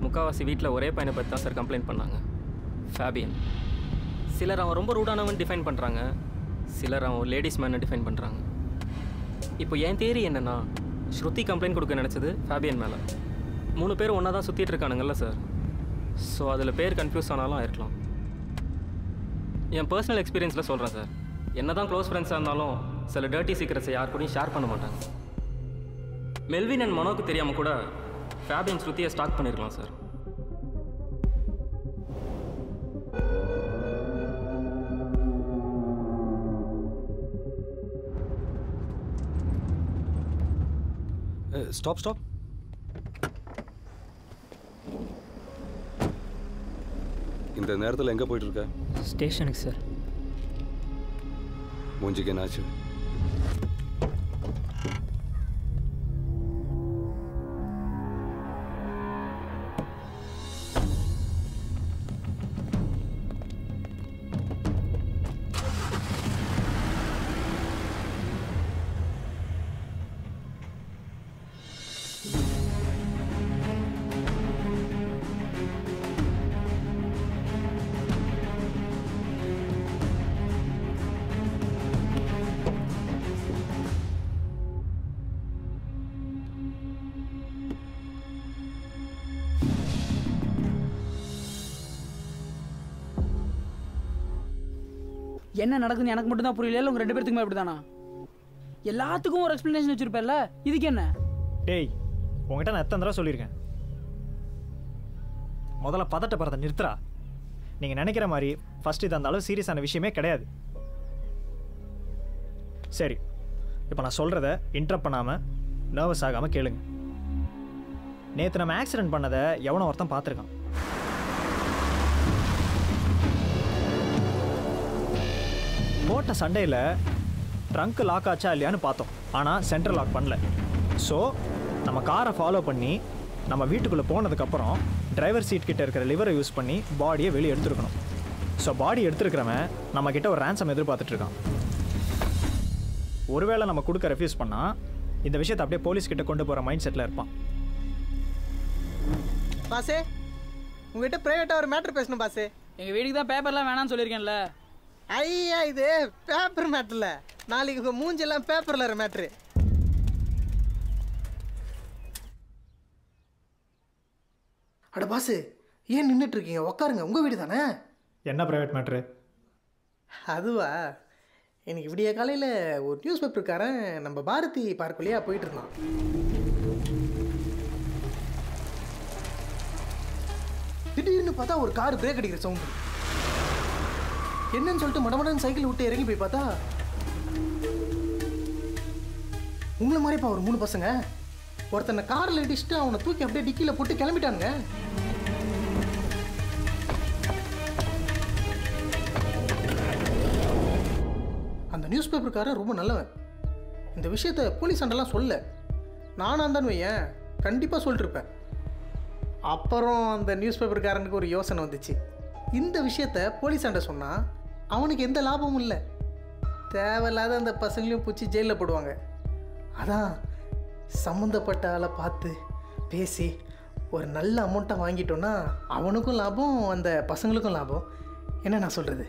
முக்கால்வாசி வீட்டில் ஒரே பையனை பற்றி தான் சார் கம்ப்ளைண்ட் பண்ணாங்க, ஃபேபியன். சிலர் அவன் ரொம்ப ரூடானவன் டிஃபைன் பண்ணுறாங்க, சிலர் அவன் லேடிஸ் மேனை டிஃபைன் பண்ணுறாங்க. இப்போ என் தியரி என்னென்னா, ஸ்ருதி கம்ப்ளைண்ட் கொடுக்க நினச்சது ஃபேபியன் மேலே. 3 பேர் ஒன்றா தான் சுற்றிட்டு இருக்கானுங்கல்ல சார். ஸோ அதில் பேர் கன்ஃபியூஸ் ஆனாலும் ஆயிருக்கலாம். என் பர்சனல் எக்ஸ்பீரியன்ஸில் சொல்கிறேன் சார், என்ன தான் க்ளோஸ் ஃப்ரெண்ட்ஸாக இருந்தாலும் சில டர்ட்டி சீக்ரெட்ஸை யார் கூடயும் ஷேர் பண்ண மாட்டாங்க. மெல்வின் அண்ட் மனோக்கு தெரியாமல் கூட ஃபேபியன் ஸ்ருதியை ஸ்டாக் பண்ணியிருக்கலாம் சார். ஸ்டாப். இந்த நேரத்தில் எங்கே போயிட்டு இருக்க? ஸ்டேஷனுக்கு சார். மூஞ்சிக்கு என்னாச்சு? என்ன நடக்குதுன்னு எனக்கு மட்டும் தான் புரியல, உங்க 2 பேர்த்துக்குமே அப்படி தானா? எல்லாத்துக்கும் ஒரு எக்ஸ்பிளனேஷன் வச்சிருப்பேன்ல, இதுக்கு என்ன? டேய், உங்ககிட்ட நான் எத்தனை தடவை சொல்லியிருக்கேன், முதல்ல பதட்டப்படுறத நிறுத்துறா. நீங்கள் நினைக்கிற மாதிரி ஃபஸ்ட் இது அந்த அளவு சீரியஸான விஷயமே கிடையாது. சரி, இப்போ நான் சொல்கிறத இன்டரப்ட் பண்ணாமல் நர்வஸ் ஆகாமல் கேளுங்க. நேற்று நம்ம ஆக்சிடென்ட் பண்ணதை எவனோ ஒருத்தன் பார்த்துருக்கான். போட்ட சண்டையில் ட்ரங்க் லாக் ஆச்சா இல்லையான்னு பார்த்தோம், ஆனால் சென்ட்ரல் லாக் பண்ணல. ஸோ நம்ம காரை ஃபாலோ பண்ணி நம்ம வீட்டுக்குள்ளே போனதுக்கப்புறம் டிரைவர் சீட் கிட்ட இருக்கிற லிவரை யூஸ் பண்ணி பாடியை வெளியே எடுத்துருக்கணும். ஸோ பாடி எடுத்துருக்கிறவன் நம்மக்கிட்ட ஒரு ரேன்சம் எதிர்பார்த்துட்ருக்கான். ஒருவேளை நம்ம கொடுக்க ரெஃப்யூஸ் பண்ணால் இந்த விஷயத்தை அப்படியே போலீஸ்கிட்ட கொண்டு போகிற மைண்ட் செட்டில் இருப்பான். பாசே, உங்ககிட்ட ப்ரைவேட்டாக ஒரு மேட்ரு பேசணும் பாசே. எங்கள் வீட்டுக்கு தான் பேப்பர்லாம் வேணாம்னு சொல்லியிருக்கேன்ல. ஐயா, இது பேப்பர் மேட்ரில், நாளைக்கு உங்கள் மூஞ்செல்லாம் பேப்பரில் வர மேட்ரு. அட பாசு, ஏன் நின்றுட்டு இருக்கீங்க? உட்காருங்க, உங்கள் வீடு தானே. என்ன ப்ரைவேட் மேட்ரு? அதுவா, இன்னைக்கு விடிய காலையில் ஒரு நியூஸ் பேப்பருக்காரன் நம்ம பாரதி பார்க் வழியாக போயிட்டு இருந்தான். திடீர்னு பார்த்தா ஒரு கார் பிரேக் அடிக்கிற சவுண்டு. என்னன்னு சொல்லிட்டு மடமடன் சைக்கிள் விட்டு இறங்கி போய் பார்த்தா உங்களை மாதிரிப்பா ஒரு 3 பசங்க ஒருத்தனை காரில் இடிச்சுட்டு அவனை தூக்கி அப்படியே டிக்கியில் போட்டு கிளம்பிட்டானுங்க. அந்த நியூஸ் பேப்பருக்காரன் ரொம்ப நல்லவன். இந்த விஷயத்த போலீஸ் அண்டெல்லாம் சொல்ல, நானாக இருந்தான்னு வையேன் கண்டிப்பாக சொல்லிட்டுருப்பேன். அப்புறம் அந்த நியூஸ் பேப்பருக்காரனுக்கு ஒரு யோசனை வந்துச்சு, இந்த விஷயத்த போலீஸ் அண்டை சொன்னால் அவனுக்கு எந்த லாபமும் இல்லை, தேவையில்லாத அந்த பசங்களையும் பிடிச்சி ஜெயிலில் போடுவாங்க. அதான் சம்மந்தப்பட்ட ஆளை பார்த்து பேசி ஒரு நல்ல அமௌண்ட்டை வாங்கிட்டோன்னா அவனுக்கும் லாபம், அந்த பசங்களுக்கும் லாபம். என்ன நான் சொல்கிறது?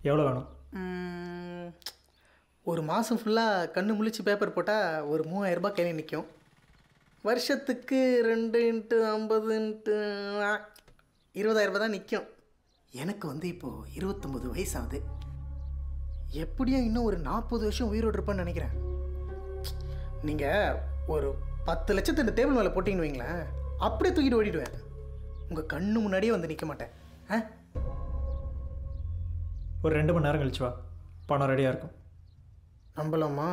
எவ்வளோ வேணும்? ஒரு மாதம் ஃபுல்லாக கண்ணு முழிச்சு பேப்பர் போட்டால் ஒரு 3000 ரூபாய் கையில் நிற்கும். வருஷத்துக்கு 2 × 50 × 20,000 ரூபாய் தான் நிற்கும். எனக்கு வந்து இப்போது 29 வயசு ஆகுது. எப்படியும் இன்னும் ஒரு 40 வருஷம் உயிரோடு இருப்பேன்னு நினைக்கிறேன். நீங்கள் ஒரு 10 லட்சத்தை இந்த டேபிள் மேலே போட்டிங்கன்னு வைங்களேன், அப்படியே தூக்கிட்டு ஓடிடுவேன். உங்கள் கண்ணு முன்னாடியே வந்து நிற்க மாட்டேன். ஒரு 2 மணி நேரம் கழிச்சு வா, பணம் ரெடியாக இருக்கும். நம்பலாமா?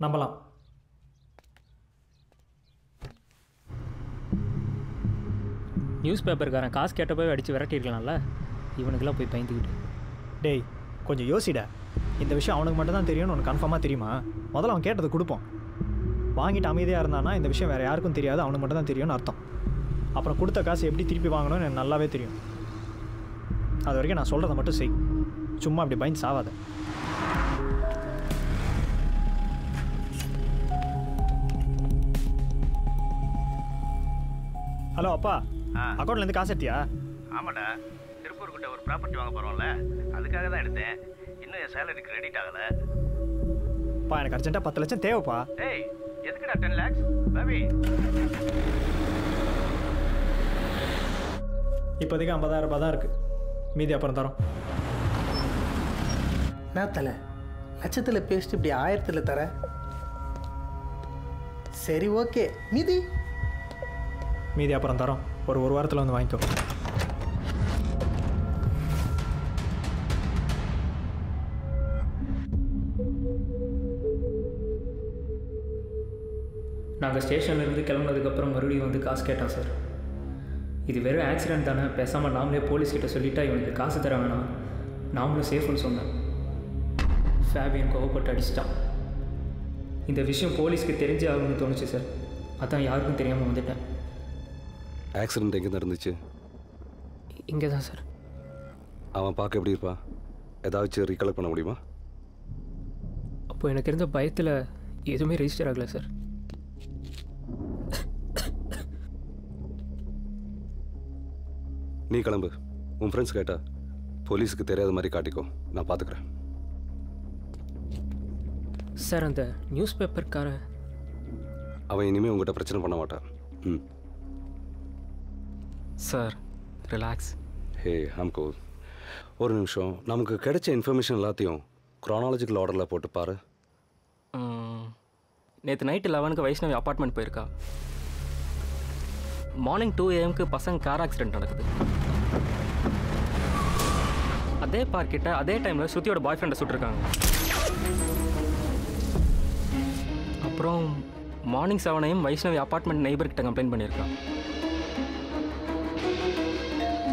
நம்பலாம். நியூஸ் பேப்பர்காரன் காசு கேட்ட போய் அடித்து விரட்டியிருக்கலாம்ல, இவனுக்கெல்லாம் போய் பயந்துக்கிட்டு. டேய் கொஞ்சம் யோசிடா. இந்த விஷயம் அவனுக்கு மட்டும் தான் தெரியும்னு உனக்கு கன்ஃபார்மாக தெரியுமா? முதல்ல அவன் கேட்டதை கொடுப்போம். வாங்கிட்டு அமைதியாக இருந்தானா இந்த விஷயம் வேறு யாருக்கும் தெரியாது, அவனுக்கு மட்டும் தான் தெரியும்னு அர்த்தம். அப்புறம் கொடுத்த காசு எப்படி திருப்பி வாங்கணும்னு எனக்கு நல்லாவே தெரியும். அது வரைக்கும் நான் சொல்கிறத மட்டும் செய், சும்மா அப்படி பயந்து சாவாத. ஹலோ அப்பா, அக்கௌண்ட்லேருந்து காசு எடுத்தியா? ஆமாடா, திருப்பூர்கிட்ட ஒரு ப்ராப்பர்ட்டி வாங்க போகிறோம்ல, அதுக்காக தான் எடுத்தேன். இன்னும் என் சேலரி கிரெடிட் ஆகலை. அப்பா எனக்கு அர்ஜென்ட்டாக 10 லட்சம் தேவைப்பா. ஏய் எதுக்குடா 10 lakhs பேபி? இப்போதைக்கு 50,000 ரூபாய் தான் இருக்குது, மீதி அப்புறம் தரோம். நான் தலை லட்சத்தில் பேசிட்டு இப்படி 1000ல் தர. சரி ஓகே, மீதி அப்புறம் தரோம். ஒரு வாரத்தில் வந்து வாங்கிக்கோ. நாங்கள் ஸ்டேஷன்லேருந்து கிளம்புனதுக்கப்புறம் மறுபடியும் வந்து காசு கேட்டான் சார். இது வெறும் ஆக்சிடென்ட் தானே, பேசாமல் நாமளே போலீஸ்கிட்ட சொல்லிட்டா இவனுக்கு காசு தர வேணாம், நாமளும் சேஃப்னு சொன்னேன். ஃபேபியன் கோவப்பட்டு அடிச்சிட்டான். இந்த விஷயம் போலீஸ்க்கு தெரிஞ்சு ஆகணும்னு தோணுச்சு சார், அதான் யாருக்கும் தெரியாமல் வந்துட்டேன். ஆக்சிடென்ட் எங்கே நடந்துச்சு? இங்கே தான் சார். அவன் பார்க்க எப்படி இருப்பான்? ஏதாச்சும் ரீகலெக்ட் பண்ண முடியுமா? அப்போ எனக்கு இருந்த பயத்தில் எதுவுமே ரெஜிஸ்டர் ஆகலை சார். நீ கிளம்பு, உன் ஃப்ரெண்ட்ஸ் கேட்டா போலீஸுக்கு தெரியாத மாதிரி காட்டிக்கோ, நான் பார்த்துக்கிறேன். சார் அந்த நியூஸ் பேப்பர்கார அவன் இனிமேல் உங்கள்கிட்ட பிரச்சனை பண்ண மாட்டான். Sir relax. ஹே ஹம்கோ, ஒரு நிமிஷம். நமக்கு கிடைச்ச இன்ஃபர்மேஷன் எல்லாத்தையும் க்ரானாலஜிக்கல் ஆர்டரில் போட்டு பாரு. நேற்று நைட்டு 11க்கு வைஷ்ணவி அப்பார்ட்மெண்ட் போயிருக்கா. மார்னிங் 2 AM பசங்க கார் ஆக்சிடென்ட் நடக்குது. அதே பார்க்கிட்ட அதே டைமில் ஸ்ருதியோட பாய் ஃப்ரெண்டை சுட்டிருக்காங்க. அப்புறம் morning 7 AM Vaishnavi apartment neighbour கிட்ட கம்ப்ளைண்ட் பண்ணியிருக்கா.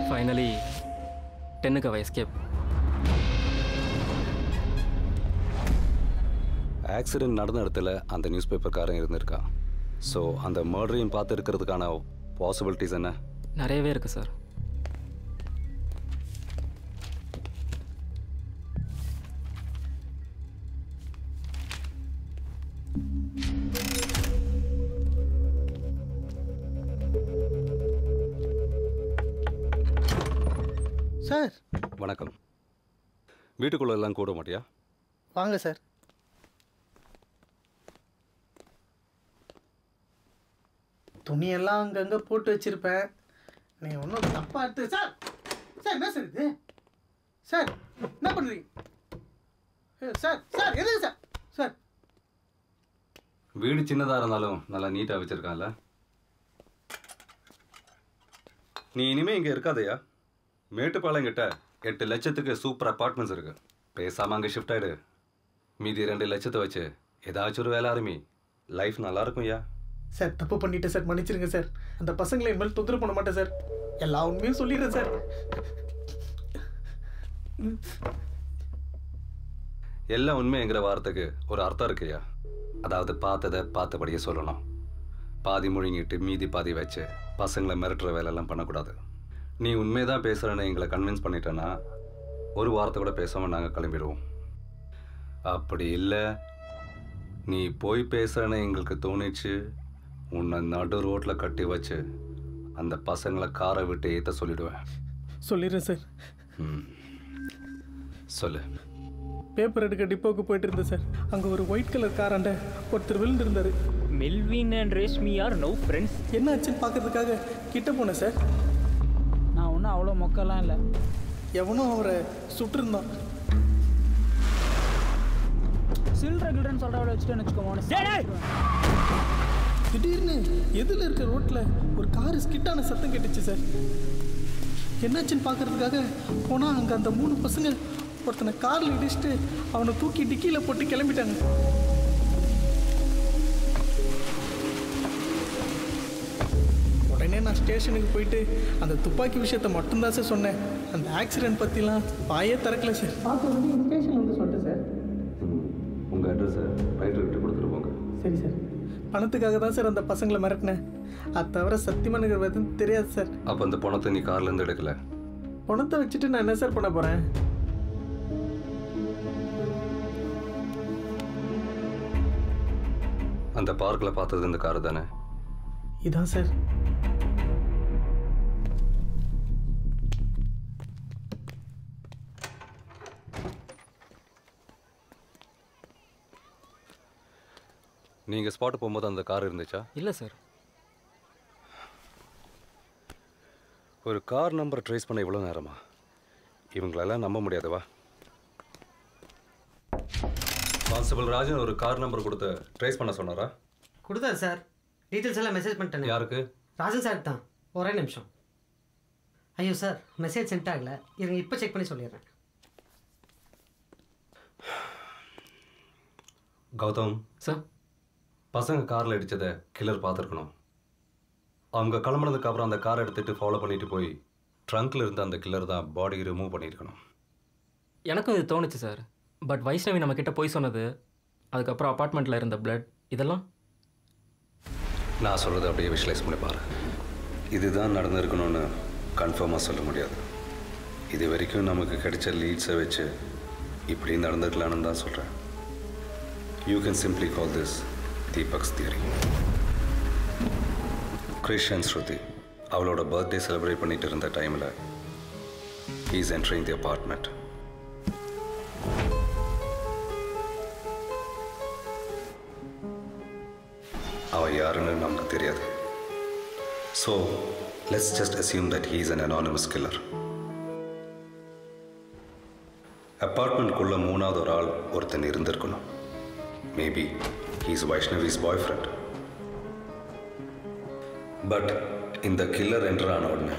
ஃபைனலி 10க்கு அவ எஸ்கேப். ஆக்சிடென்ட் நடந்த இடத்துல அந்த நியூஸ் பேப்பர்காரன் இருந்திருக்கான். ஸோ அந்த மர்டரையும் பார்த்து இருக்கிறதுக்கான பாசிபிலிட்டிஸ் என்ன? நிறையவே இருக்குது சார். சார் வணக்கம். வீட்டுக்குள்ள எல்லாம் கூட மாட்டியா? வாங்க சார். துணியெல்லாம் அங்கங்கே போட்டு வச்சிருப்பேன். நீ ஒன்றும் தப்பா எடுத்து. சார் சார் என்ன சார் இது? சார் என்ன பண்ணுறீங்க? சார் சார் எது சார்? சார் வீடு சின்னதாக இருந்தாலும் நல்லா நீட்டாக வச்சுருக்கான்ல. நீ இனிமே இங்கே இருக்காதையா? மேட்டுப்பாளையங்கிட்ட 8 லட்சத்துக்கு சூப்பர் அப்பார்ட்மெண்ட்ஸ் இருக்கு. பேசாமல் அங்கே ஷிஃப்ட் ஆகிடு. மீதி 2 லட்சத்தை வச்சு ஏதாச்சும் ஒரு வேலை ஆரம்பி. லைஃப் நல்லா இருக்கும்யா. சார் தப்பு பண்ணிட்டேன் சார், மன்னிச்சிருங்க சார். அந்த பசங்களை இனிமேல் தொந்தரவு பண்ண மாட்டேன் சார். எல்லா உண்மையும் சொல்லிடுறேன் சார். எல்லா உண்மைங்கிற வார்த்தைக்கு ஒரு அர்த்தம் இருக்குயா. அதாவது பார்த்ததை பார்த்தபடியே சொல்லணும். பாதி முழுங்கிட்டு மீதி பாதி வச்சு பசங்களை மிரட்டுற வேலையெல்லாம் பண்ணக்கூடாது. நீ உண்மைதான் பேசுகிறேன்னு எங்களை கன்வின்ஸ் பண்ணிட்டேன்னா ஒரு வார்த்தை கூட பேசாமல் நாங்கள் கிளம்பிடுவோம். அப்படி இல்லை, நீ போய் பேசுகிறேன்னு எங்களுக்கு தோணிச்சு, உன்னை நடு ரோட்டில் கட்டி வச்சு அந்த பசங்களை காரை விட்டு ஏற்ற சொல்லிடுவேன். சொல்லிடுறேன் சார். சொல்லு. பேப்பர் எடுக்க டிப்போக்கு போயிட்டு இருந்தேன் சார். அங்கே ஒரு ஒயிட் கலர் காராண்ட ஒருத்தர் விழுந்திருந்தாரு. Melvin and Reshmi are no friends. என்ன ஆச்சுன்னு பார்க்கறதுக்காக கிட்ட போனேன் சார். நான் ஒன்றும் அவ்வளோ மொக்கெல்லாம் இல்லை. எவனும் அவரை சுட்டிருந்தான். சில்ட்ர கில்ட்ரன் சொல்கிறவளை வச்சுட்டேன்னு வச்சுக்கோங்க. திடீர்னு எதில் இருக்க ரோட்டில் ஒரு காரு ஸ்கிட்டான சத்தம் கேட்டுச்சு சார். என்னாச்சுன்னு பார்க்கறதுக்காக போனால் அங்கே அந்த 3 பசங்க ஒருத்தனை காரில் இடிச்சுட்டு அவனை தூக்கி டிக்கியில் போட்டு கிளம்பிட்டாங்க. உடனே நான் ஸ்டேஷனுக்கு போயிட்டு அந்த துப்பாக்கி விஷயத்த மட்டும்தான் சார் சொன்னேன். அந்த ஆக்சிடென்ட் பற்றிலாம் வாயே திறக்கல சார். பார்த்து வந்து ஸ்டேஷன் வந்து சொல்லிட்டேன் சார். உங்கள் அட்ரஸை ரைட்டர் கிட்ட கொடுத்துட்டு போங்க. சரி சார். பணத்துக்காக தான் சார் அந்த பசங்களை மிரட்டினேன். அது தவிர சத்தியமாக எனக்கு எதுவும் தெரியாது சார். அப்போ அந்த பணத்தை நீ கார்லேருந்து எடுக்கல? பணத்தை வச்சுட்டு நான் என்ன சார் பண்ண போகிறேன்? அந்த பார்க்கில் பார்த்தது இந்த கார் தானே? இதான் சார். நீங்கள் ஸ்பாட்டு போகும்போது அந்த கார் இருந்துச்சா? இல்லை சார். ஒரு கார் நம்பர் ட்ரேஸ் பண்ண இவ்வளோ நேரமா? இவங்களெல்லாம் நம்ப முடியாதுவா. கான்ஸ்டபிள் ராஜன் ஒரு கார் நம்பர் கொடுத்து ட்ரேஸ் பண்ண சொன்னாரா? கொடுத்தாரு சார். டீட்டெயில்ஸ் எல்லாம் மெசேஜ் பண்ணிட்டேன். யாருக்கு? ராஜன் சார் தான். ஒரே நிமிஷம். ஐயோ சார், மெசேஜ் சென்ட் ஆகலை. இருங்க, இப்போ செக் பண்ணி சொல்லிடுறேன். கௌதம் சார், பசங்க காரில் அடித்ததை கில்லர் பார்த்துருக்கணும். அவங்க கிளம்புனதுக்கு அப்புறம் அந்த காரை எடுத்துகிட்டு ஃபாலோ பண்ணிட்டு போய் ட்ரங்க்கில் இருந்த அந்த கில்லர் தான் பாடி ரிமூவ் பண்ணியிருக்கணும். எனக்கும் இது தோணுச்சு சார். பட் வைஷ்ணவி நம்மக்கிட்ட போய் சொன்னது, அதுக்கப்புறம் அப்பார்ட்மெண்ட்டில் இருந்த பிளட், இதெல்லாம் நான் சொல்கிறது அப்படியே விஷுவலைஸ் பண்ணி பாரு. இதுதான் நடந்திருக்கணும்னு கன்ஃபார்மாக சொல்ல முடியாது. இது வரைக்கும் நமக்கு கிடைச்ச லீட்ஸை வச்சு இப்படி நடந்துக்கலான்னு தான் சொல்கிறேன். You can simply call this Deepak's theory. Krish and Shruti அவளோட பர்த்டே செலிப்ரேட் பண்ணிட்டு இருந்த டைமில் ஹீஸ் என்ட்ரிங் தி அபார்ட்மெண்ட். அவன் யாருன்னு நமக்கு தெரியாது. So let's just assume that he is an anonymous killer. அப்பார்ட்மெண்ட்குள்ளே மூணாவது ஒரு ஆள் ஒருத்தன் இருந்திருக்கணும். Maybe he is Vaishnavi's bye friend. But இந்த கில்லர் என்டர் ஆன உடனே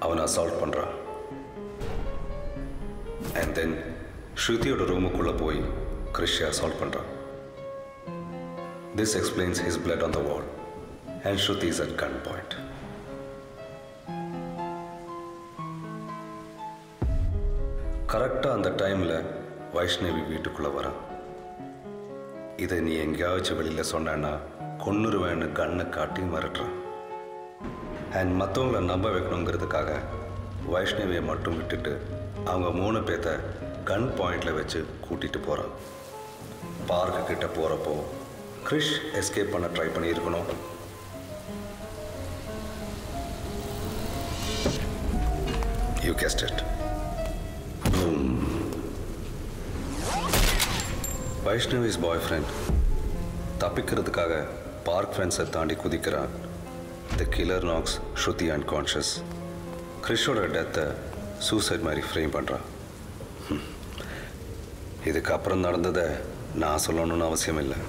அவனை அசால்ட் பண்ணுறான். அண்ட் தென் ஸ்ருதியோட ரூமுக்குள்ளே போய் கிரிஷை அசால்ட் பண்ணுறான். This explains his blood on the wall and Shruti is at gunpoint. கரெக்டாக அந்த டைமில் வைஷ்ணவி வீட்டுக்குள்ளே வரான். இதை நீ எங்கேயாச்சும் வெளியில் சொன்னா கொன்னுருவேன்னு கண்ணை காட்டி மிரட்டுறான். அண்ட் மற்றவங்கள நம்ப வைக்கணுங்கிறதுக்காக வைஷ்ணவியை மட்டும் விட்டுட்டு அவங்க 3 பேர்த்த கன் பாயிண்டில் வச்சு கூட்டிகிட்டு போகிறான். பார்க்கு கிட்ட போகிறப்போ கிரிஷ் எஸ்கேப் பண்ண ட்ரை பண்ணியிருக்கணும். You guessed it. வைஷ்ணவிஸ் பாய் ஃப்ரெண்ட் தப்பிக்கிறதுக்காக பார்க் ஃபென்ஸை தாண்டி குதிக்கிறான். The killer knocks Shruti unconscious. கிரிஷோட டெத்தை சூசைட் மாதிரி ஃப்ரேம் பண்ணுறான். இதுக்கப்புறம் நடந்ததை நான் சொல்லணும்னு அவசியம் இல்லை.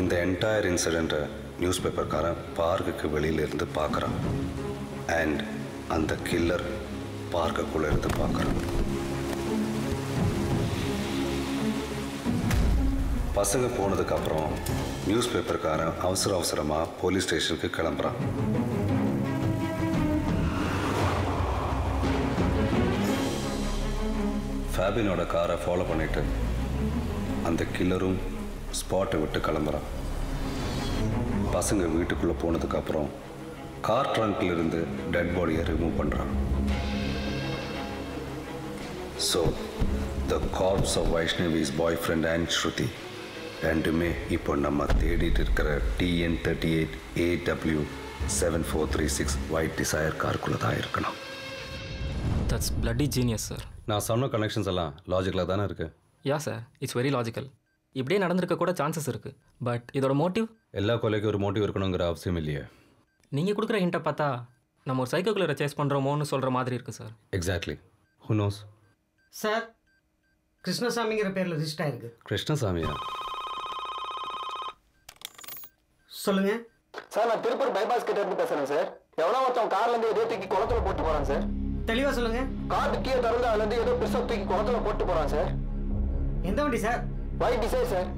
இந்த என்டையர் இன்சிடெண்ட்டை நியூஸ் பேப்பர்காரன் பார்க்குக்கு வெளியிலிருந்து பார்க்குறான். அண்ட் அந்த கில்லர் பார்க்குக்குள்ளே இருந்து பார்க்குறான். பசங்க போனதுக்கப்புறம் நியூஸ் பேப்பர்காரன் அவசரமாக போலீஸ் ஸ்டேஷனுக்கு கிளம்புறான். ஃபேபினோட காரை ஃபாலோ பண்ணிட்டு அந்த கில்லரும் ஸ்பாட்டை விட்டு கிளம்புறான். பசங்க வீட்டுக்குள்ளே போனதுக்கப்புறம் கார் ட்ரங்க்ல இருந்து டெட் பாடியை ரிமூவ் பண்ணுறான். So the corpse of Vaishnavi's bye friend and Shruti ரெண்டுமே இப்போ நம்ம தேடிட்டு இருக்கிற TN38 AW 7436 ஒயிட் டிசைர் காருக்குள்ளே தான் இருக்கணும். That's bloody genius sir. நான் சொன்ன கனெக்ஷன்ஸ் எல்லாம் லாஜிக்கலாக தானே இருக்கு? யா சார், இட்ஸ் வெரி லாஜிக்கல். இப்படியே நடந்திருக்க கூட சான்சஸ் இருக்குது. பட் இதோட மோட்டிவ்? எல்லா கொலைக்கும் ஒரு மோட்டிவ் இருக்கணுங்கிற அவசியம் இல்லையே. நீங்கள் கொடுக்குற ஹிண்ட்டை பார்த்தா நம்ம ஒரு சைக்கோ கில்லரை சேஸ் பண்ணுறோமோன்னு சொல்கிற மாதிரி இருக்குது sir. Exactly. Who knows? Sir, கிருஷ்ணசாமிங்கிற பேரில் ரிஜிஸ்டர் ஆயிருக்கு. கிருஷ்ணசாமியா? சொல்லுங்கள் சார். நான் திருப்பூர் பைபாஸ் கிட்ட இருந்து பேசுகிறேன் சார். எவ்வளோ ஒருத்தன் கார்லேருந்து ஏதோ தூக்கி குளத்துல போட்டு போகிறான் சார். தெளிவாக சொல்லுங்கள். கார் கீழே திறந்து அதுலேருந்து ஏதோ பிரிசப் தூக்கி குளத்துல போட்டு போகிறான் சார். எந்த வண்டி sir? White Dzire sir.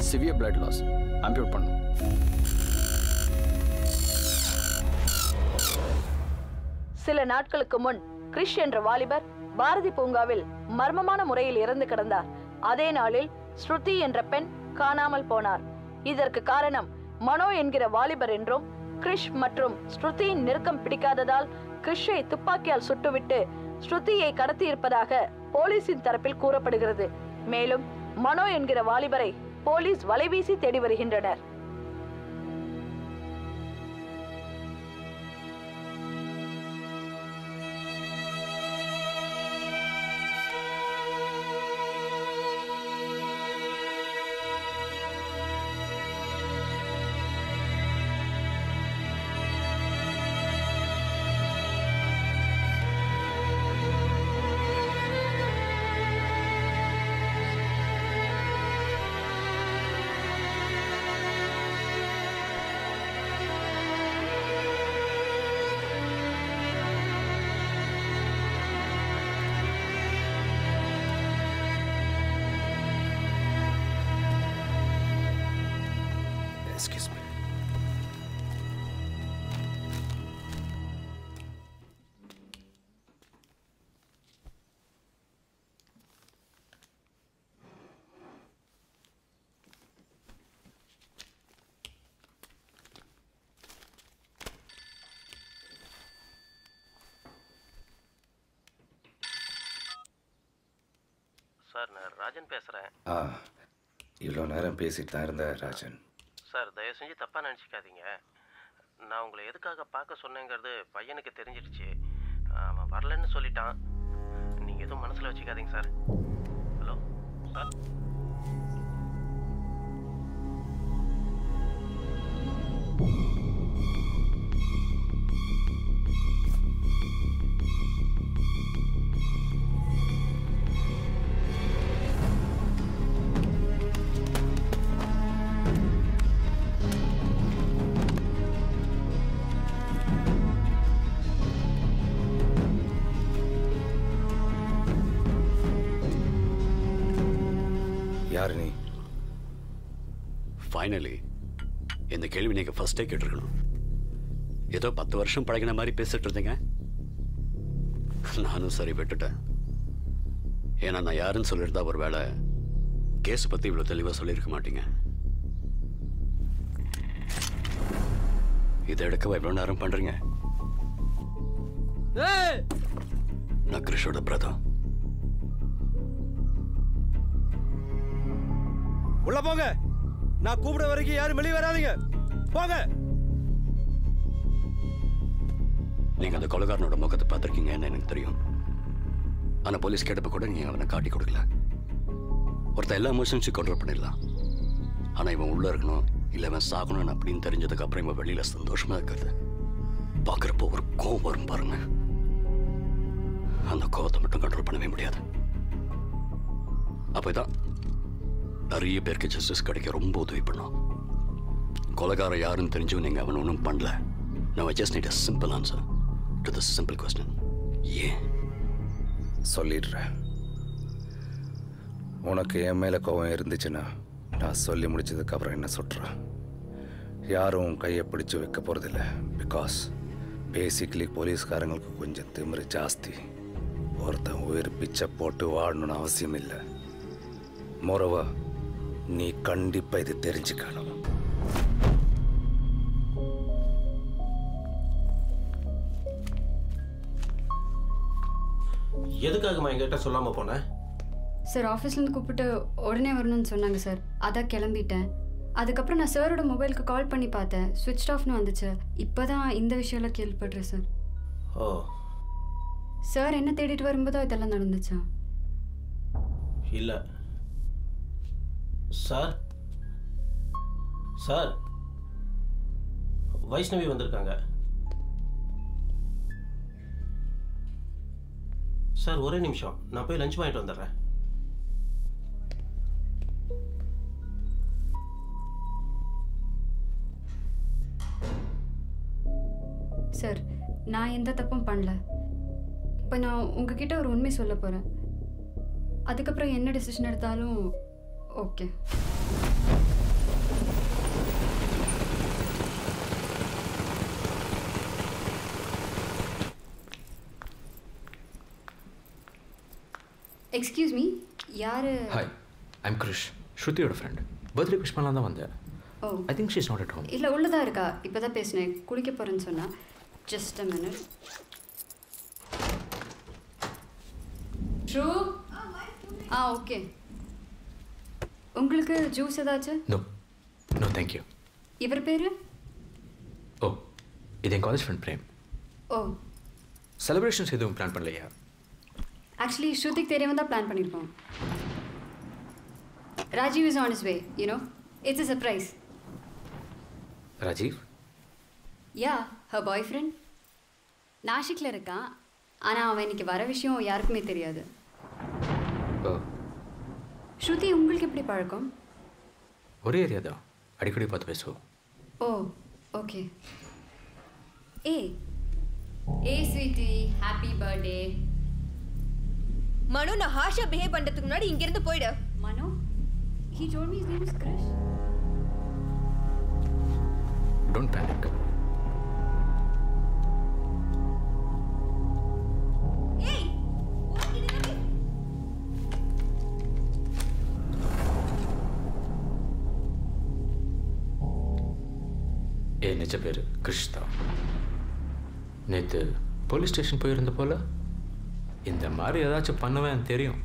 Severe blood loss. Amputate பண்ணும். சில நாட்களுக்கு முன் கிறிஷ் என்ற வாலிபர் பாரதி பூங்காவில் மர்மமான முறையில் இறந்து கிடந்தார். அதே நாளில் ஸ்ருதி என்ற பெண் காணாமல் போனார். இதற்கு காரணம் மனோ என்கிற வாலிபர் என்றும், கிறிஷ் மற்றும் ஸ்ருதியின் நெருக்கம் பிடிக்காததால் கிறிஷை துப்பாக்கியால் சுட்டுவிட்டு ஸ்ருதியை கடத்தி இருப்பதாக போலீசின் தரப்பில் கூறப்படுகிறது. மேலும் மனோ என்கிற வாலிபரை போலீஸ் வலைவீசி தேடி வருகின்றனர். Excuse me. சார், நான் ராஜன் பேசுகிறேன். இவ்வளோ நேரம் பேசிட்டு தான் இருந்த ராஜன். சார், தயவு செஞ்சு தப்பாக நினச்சிக்காதீங்க. நான் உங்களை எதுக்காக பார்க்க சொன்னேங்கிறது பையனுக்கு தெரிஞ்சிடுச்சு. அவன் வரலன்னு சொல்லிட்டான். நீங்கள் எதுவும் மனசில் வச்சுக்காதீங்க சார். Hello sir. யார் நீ? ஃபைனலி இந்த கேள்வி நீங்கள் ஃபர்ஸ்டே கேட்டிருக்கணும். ஏதோ 10 வருஷம் பழகின மாதிரி பேசிட்டு இருந்தீங்க. நானும் சரி விட்டுட்டேன். ஏன்னா நான் யாருன்னு சொல்லியிருந்தா ஒரு வேளை கேஸ் பற்றி இவ்வளோ தெளிவாக சொல்லியிருக்க மாட்டீங்க. இதை எடுக்க எவ்வளோ நேரம் பண்ணுறீங்க? நான் கிருஷோட பிரதர். உள்ள போங்க. நான் கூப்பிட வரைக்கும் யாரும் வெளியே வராதீங்க. போங்க. நீங்க அந்த கொலைகாரனோட முகத்தை பார்த்துருக்கீங்கன்னு எனக்கு தெரியும். ஆனா போலீஸ் கேட்டப்ப கூட நீங்க அவனை காட்டி கொடுக்கல. ஒருத்தர் எல்லா எமோஷன்ஸையும் கண்ட்ரோல் பண்ணிடலாம். ஆனா இவன் உள்ள இருக்கணும், இல்ல இவன் சாகணும் அப்படின்னு தெரிஞ்சதுக்கு அப்புறம் இவன் வெளியில சந்தோஷமா இருக்காது. பாக்குறப்போ ஒரு கோவம் வரும் பாருங்க. அந்த கோவத்தை மட்டும் கண்ட்ரோல் பண்ணவே முடியாது. அப்பதான் நிறைய பேருக்கு ஜஸ்டிஸ் கிடைக்க ரொம்ப உதவி பண்ணும். கொலைகாரம் யாருன்னு தெரிஞ்சும் நீங்க அவன் ஒன்றும் பண்ணல. Now I just need a simple answer to this simple question. ஏன்? சொல்லிடுறேன். உனக்கு என் மேலே கோவம் இருந்துச்சுன்னா நான் சொல்லி முடிச்சதுக்கு அப்புறம் என்ன சொல்கிறேன். யாரும் கையை பிடிச்சி வைக்க போகிறதில்ல. பிகாஸ் பேசிக்கலி போலீஸ்காரங்களுக்கு கொஞ்சம் திமிரு ஜாஸ்தி. ஒருத்தன் உயிர் பிச்சை போட்டு வாழணும்னு அவசியம் இல்லை. மோரோவா நீ கண்டிப்பாக இது தெரிஞ்சுக்கணும். எதுக்காகம்மா எங்கிட்ட சொல்லாமல் போனேன்? சார் ஆஃபீஸ்லேருந்து கூப்பிட்டு உடனே வரணும்னு சொன்னாங்க சார். அதான் கிளம்பிட்டேன். அதுக்கப்புறம் நான் சாரோட மொபைலுக்கு கால் பண்ணி பார்த்தேன். ஸ்விட்ச் ஆஃப்னு வந்துச்சு. இப்போ தான் இந்த விஷயம்லாம் கேள்விப்படுறேன் சார். ஓ. சார் என்ன தேடிட்டு வரும்போதோ இதெல்லாம் நடந்துச்சா? இல்லை சார். சார் வைஷ்ணவி வந்திருக்காங்க சார். ஒரே நிமிஷம், நான் போய் லஞ்ச் வாங்கிட்டு வந்துடுறேன். சார் நான் எந்த தப்பும் பண்ணல. இப்போ நான் உங்ககிட்ட ஒரு உண்மை சொல்ல போகிறேன். அதுக்கப்புறம் என்ன டெசிஷன் எடுத்தாலும் ஓகே. எக்ஸ்கியூஸ் மீ, யாரு? ஹாய், ஐம் கிருஷ், ஸ்ருதியோட ஃப்ரெண்ட். பர்த்டே விஷ் பண்ணலாம் தான் வந்தேன். Oh, I think she is not at home. இல்லை உள்ளதா இருக்கா. இப்போ தான் பேசினேன். குளிக்க போகிறேன்னு சொன்னா. Just a minute. True. Okay. உங்களுக்கு ஜூஸ் ஏதாச்சும்? No no thank you. இவர் பேர்? ஓ, இது என் college friend Prem. Oh, celebrations எதுவும் பிளான் பண்ணலையா? ஆக்சுவலி ஸ்ருதிக்கு தெரியாமல் தான் பிளான் பண்ணியிருக்கோம். Rajeev is on is way, you know. It's a surprise. Rajiv? Yeah, her பாய்-ஃப்ரெண்ட். நாசிக்கில் இருக்கான். ஆனால் அவன் இன்னைக்கு வர விஷயம் யாருக்குமே தெரியாது. ஓ. ஸ்ருதி உங்களுக்கு எப்படி பழக்கம்? ஒரே ஏரியா தான், அடிக்கடி பார்த்து பேசுவோம். ஓ, ஓகே. ஏ ஸ்வீட்டி, ஹாப்பி பர்த்டே. மனு, நான் ஹாஷா பிஹேவ் பண்றதுக்கு முன்னாடி இங்க இருந்து போய்டு. மனு, he told me his name is Krish. Don't panic. ஏய், ஓடிடுங்க. என் நிஜ பேர் கிருஷ் தான். நேற்று போலீஸ் ஸ்டேஷன் போயிருந்த போல இந்த மாதிரி ஏதாச்சும் பண்ணுவேன் தெரியும்.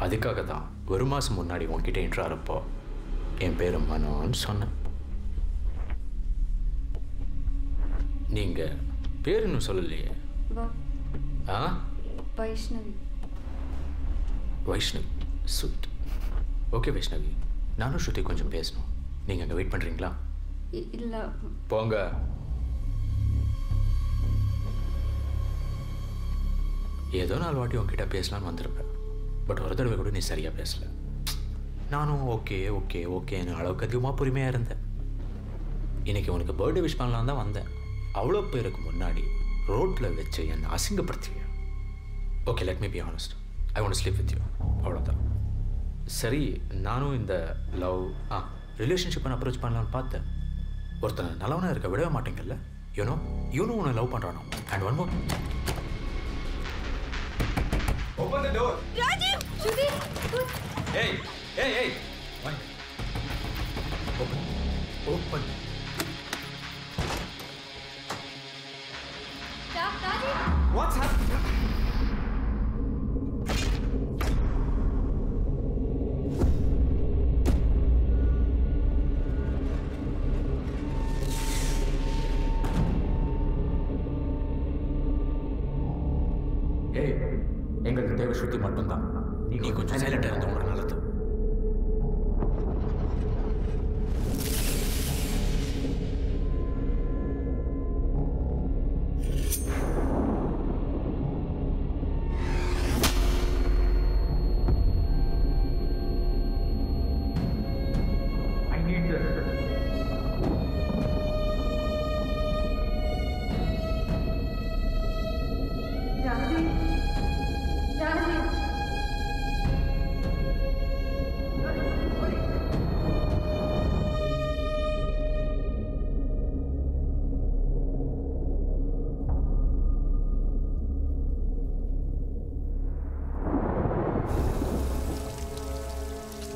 அதுக்காக தான் ஒரு மாதம் முன்னாடி உன்கிட்ட இன்ட்ராரப்போ என் பேர் மனோன்னு சொன்னேன். நீங்கள் பேர் இன்னும் சொல்லலையே. ஆ, வைஷ்ணவி. வைஷ்ணவி, ஸ்வீட். ஓகே வைஷ்ணவி, நானும் ஸ்ருதி கொஞ்சம் பேசணும். நீங்கள் அங்கே வெயிட் பண்ணுறீங்களா? இல்லை போங்க. ஏதோ 4 வாட்டி உங்ககிட்ட பேசலான்னு வந்திருப்பேன். பட் ஒரு தடவை கூட நீ சரியாக பேசல. நானும் ஓகே ஓகே ஓகேன்னு அளவுக்கு அதிகமாக பொறுமையாக இருந்தேன். இன்னைக்கு உனக்கு பர்த்டே விஷ் பண்ணலாம் தான் வந்தேன். அவ்வளோ பேருக்கு முன்னாடி ரோட்டில் வச்சு என்னை அசிங்கப்படுத்துவியா? Okay, let me be honest. I want to sleep with you. அவ்வளோதான். சரி, நானும் இந்த லவ் ரிலேஷன்ஷிப்பை அப்ரோச் பண்ணலான்னு பார்த்தேன். ஒருத்தனை நல்லவனாக இருக்க விடவே மாட்டேங்கல்ல. யூனோ உன்னை லவ் பண்ணுறானோ. And one more. Open the door. Rajiv! Shruti! Hey! Hey! Hey! Open. Open. Stop, Rajiv! What's happening? ஏய், எங்களுக்கு தேவை ஸ்ருதி மட்டும்தான். நீ கொஞ்சம் சைலண்டாக இருந்த உங்களுக்கு நல்லது.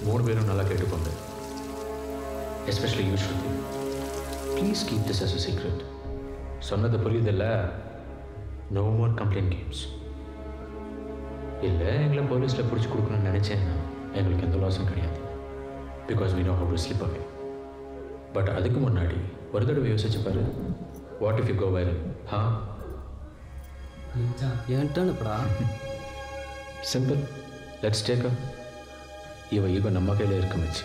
மூணு பேரும் நல்லா கேட்டுக்கோங்க. Especially you Shruti. Please keep this as a secret. சொன்னது புரியுதில்ல? No more complaint games. இல்லை எங்களை போலீஸில் பிடிச்சி கொடுக்கணும்னு நினச்சேன்னா எங்களுக்கு எந்த லாஸும் கிடையாது. Because we know how to slip away. But அதுக்கு முன்னாடி ஒரு தடவை யோசிச்சு பாரு. What if you go viral? ஏன்ட்டானுப்படா. சிம்பிள். Let's take a. இவ ஈகோ நம்ம கையில் இருக்க மச்சி.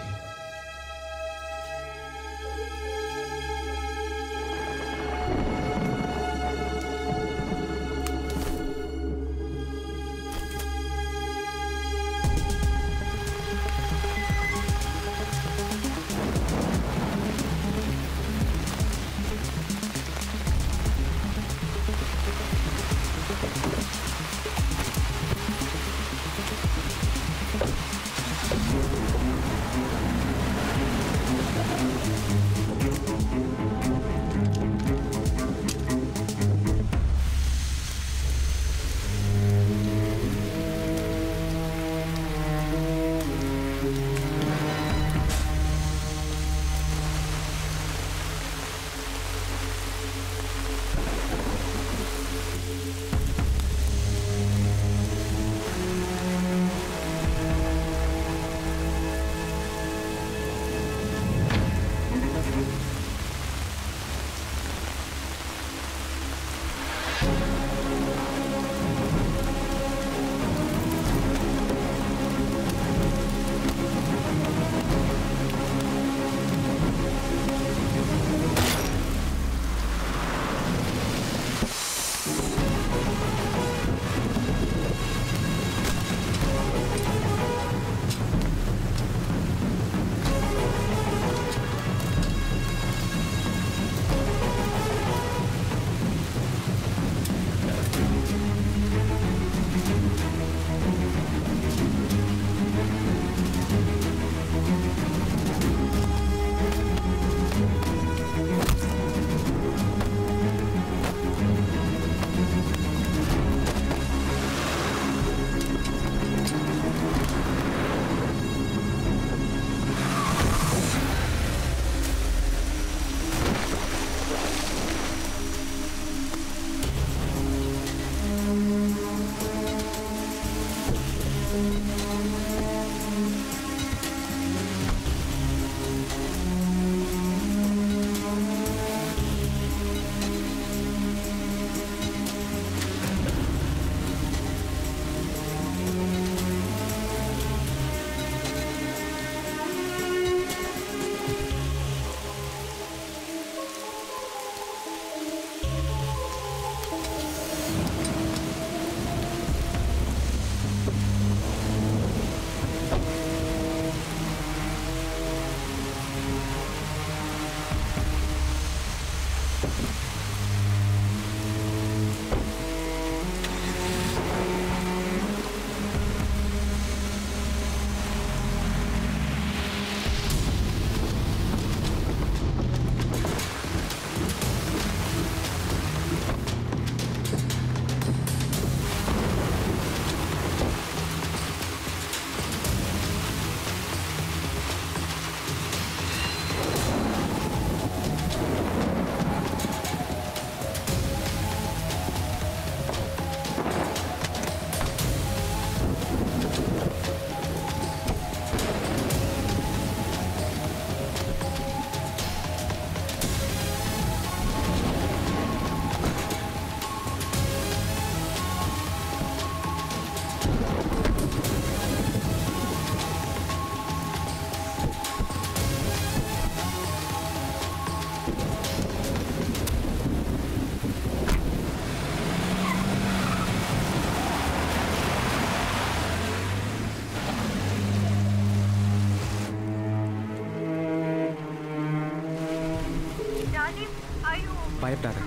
பயப்படாத,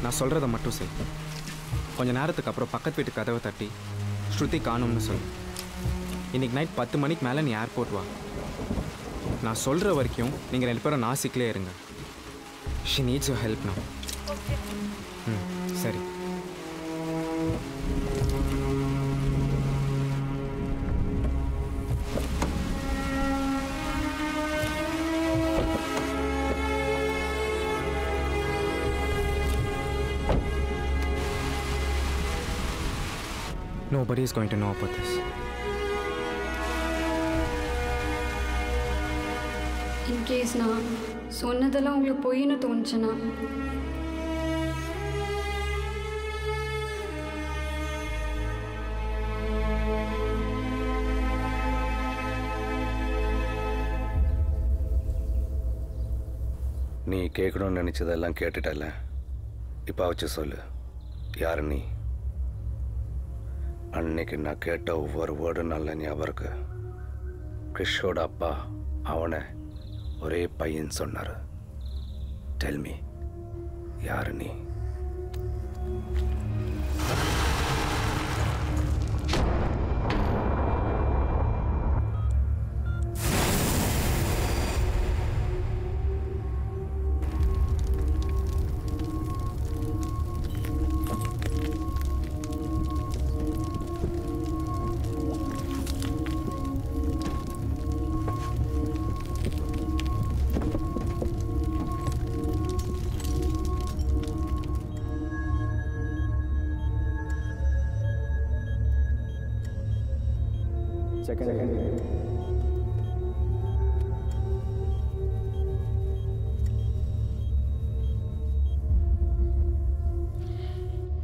நான் சொல்கிறத மட்டும் செய். கொஞ்ச நேரத்துக்கு அப்புறம் பக்கத்து வீட்டு கதவை தட்டி ஸ்ருதி காணும்னு சொல்லு. இன்னைக்கு நைட் 10 மணிக்கு மேலே நீ ஏர்போர்ட் வா. நான் சொல்கிற வரைக்கும் நீங்கள் 2 பேரும் நாசிக்லேயே இருங்க. ஷி நீட்ஸ் யுவர் ஹெல்ப் நான். சரி. Nobody is going to know about this. In case நான் சொன்னதெல்லாம் உங்களுக்கு பொய்ன்னு தோணுச்சுன்னா நீ கேட்கணும்னு நினச்சதெல்லாம் கேட்டுட்டல. இப்போ வச்சு சொல்லு, யார் நீ? அன்னைக்கு நான் கேட்ட ஒவ்வொரு வேர்டும் நல்ல ஞாபகம் இருக்கு. கிறிஷோட அப்பா அவனை ஒரே பையன் சொன்னார். டெல் மீ, யார் நீ?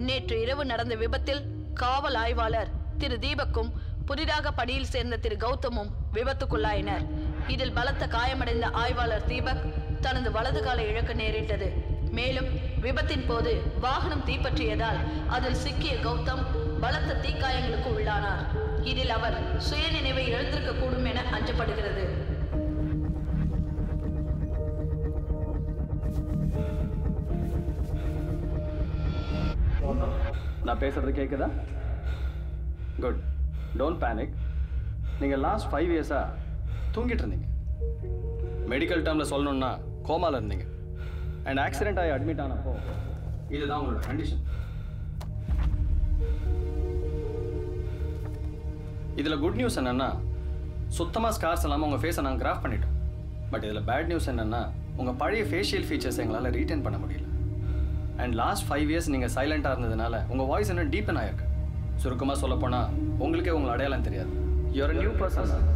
நேற்று இரவு நடந்த விபத்தில் காவல் ஆய்வாளர் திரு தீபக்கும் புதிதாக பணியில் சேர்ந்த திரு கௌதமும் விபத்துக்குள்ளாயினர். இதில் பலத்த காயமடைந்த ஆய்வாளர் தீபக் தனது வலது காலை இழக்க நேரிட்டது. மேலும் விபத்தின் போது வாகனம் தீப்பற்றியதால் அதில் சிக்கிய கௌதம் பலத்த தீக்காயங்களுக்கு உள்ளானார். இதில் அவர் சுயநினைவை இழந்திருக்க கூடும் என அஞ்சப்படுகிறது. நான் பேசுறது கேட்குதா? Good, don't panic. நீங்கள் லாஸ்ட் 5 இயர்ஸாக தூங்கிட்டு இருந்தீங்க. மெடிக்கல் டேர்மில் சொல்லணுன்னா கோமாவில் இருந்தீங்க. அண்ட் ஆக்சிடென்ட் ஆகி அட்மிட் ஆனப்போ இதுதான் உங்களோட கண்டிஷன். இதில் குட் நியூஸ் என்னென்னா, சுத்தமாக ஸ்கார்ஸ் இல்லாமல் உங்கள் ஃபேஸை நாங்கள் கிராஃப்ட் பண்ணிட்டோம். பட் இதில் பேட் நியூஸ் என்னென்னா, உங்கள் பழைய ஃபேஷியல் ஃபீச்சர்ஸ் எங்களால் ரீட்டைன் பண்ண முடியல. அண்ட் லாஸ்ட் 5 இயர்ஸ் நீங்கள் சைலண்ட்டாக இருந்ததுனால உங்கள் வாய்ஸ் இன்னும் டீப்பன் ஆகிருக்கு. சுருக்கமாக சொல்லப்போனால் உங்களுக்கே உங்களை அடையாளம் தெரியாது. You are a new person.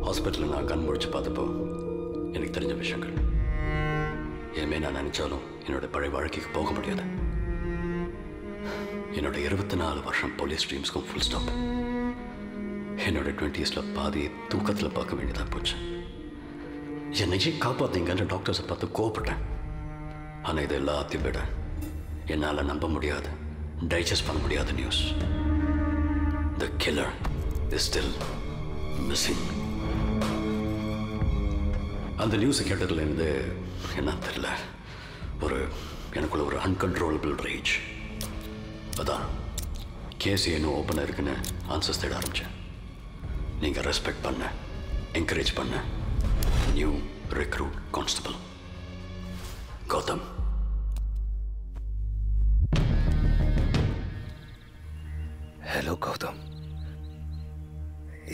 ஹாஸ்பிட்டலில் நான் கண் முழிச்சு பார்த்தப்போ எனக்கு தெரிஞ்ச விஷயங்கள். இனிமேல் நான் நினைச்சாலும் என்னோட பழைய வாழ்க்கைக்கு போக முடியாது. என்னோட 24 வருஷம் போலீஸ் ட்ரீம்ஸ்க்கும் ஃபுல் ஸ்டாப். என்னோட 20ஸ்ல பாதி தூக்கத்தில் பார்க்க வேண்டியதாக போச்சு. என்னையே காப்பாத்தீங்கன்ற டாக்டர்ஸை பார்த்து கோவப்பட்டேன். ஆனால் இது எல்லாத்தையும் விட என்னால் நம்ப முடியாது, டைஜஸ்ட் பண்ண முடியாத news. The killer is still missing. அந்த நியூஸை கேட்டதுலேருந்து என்ன தெரியல, எனக்குள்ள ஒரு அன்கண்ட்ரோலபிள் ரேஜ். அதான் கேஸ் இன்னும் ஓப்பனாக இருக்குன்னு ஆன்சர்ஸ் தேட ஆரம்பித்தேன். நீங்கள் ரெஸ்பெக்ட் பண்ண, என்கரேஜ் பண்ண new recruit constable Gautham. Hello Gautham.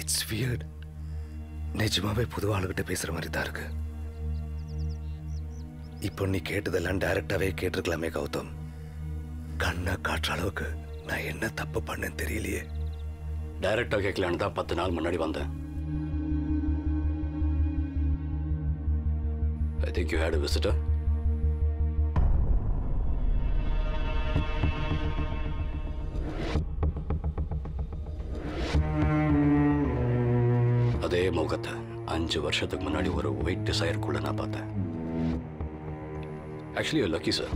It's weird. நிஜமாவே புது ஆளுகிட்ட பேசுற மாதிரி தான் இருக்கு. இப்போ நீ கேட்டதெல்லாம் டைரக்டாவே கேட்டிருக்கலாமே கௌதம். கண்ணை காட்டுற அளவுக்கு நான் என்ன தப்பு பண்ணேன்னு தெரியலையே. டைரக்டா கேட்கலான்னு தான் 10 நாள் முன்னாடி வந்தேன். I think you had a visitor. 5 வருஷத்துக்கு முன்னாடி ஒரு ஒயிட் டிசையருக்குள்ள நான் பார்த்தேன். ஆக்சுவலி லக்கி சார்,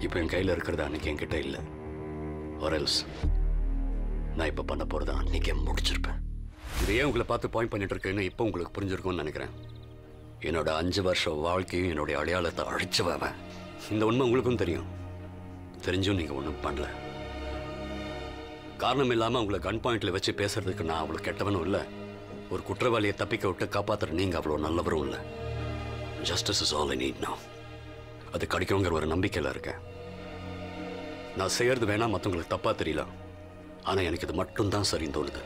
இப்போ என் கையில் இருக்கிறது அன்னைக்கு என்கிட்ட இல்லை. ஒரல்ஸ் நான் இப்போ பண்ண போகிறத அன்னைக்கே முடிச்சிருப்பேன். இதையே உங்களை பார்த்து பாயிண்ட் பண்ணிட்டு இருக்கேன்னு இப்போ உங்களுக்கு புரிஞ்சிருக்கும்னு நினைக்கிறேன். என்னோட 5 வருஷம் வாழ்க்கையும் என்னுடைய அடையாளத்தை அழிச்சுவேன். இந்த உண்மை உங்களுக்கும் தெரியும். தெரிஞ்சும் நீங்கள் ஒன்றும் பண்ணல. காரணம் இல்லாமல் உங்களை கன் பாயிண்டில் வச்சு பேசுறதுக்கு நான் அவ்வளோ கெட்டவனும் இல்லை. ஒரு குற்றவாளியை தப்பிக்க விட்டு காப்பாற்றுற நீங்கள் அவ்வளோ நல்லவரும் இல்லை. Justice is all I need now. அது கிடைக்குங்கிற ஒரு நம்பிக்கையில் இருக்கேன். நான் செய்யறது வேணா மற்றவங்களுக்கு தப்பாக தெரியல, ஆனால் எனக்கு இது மட்டும்தான் சரின்னு தோணுது.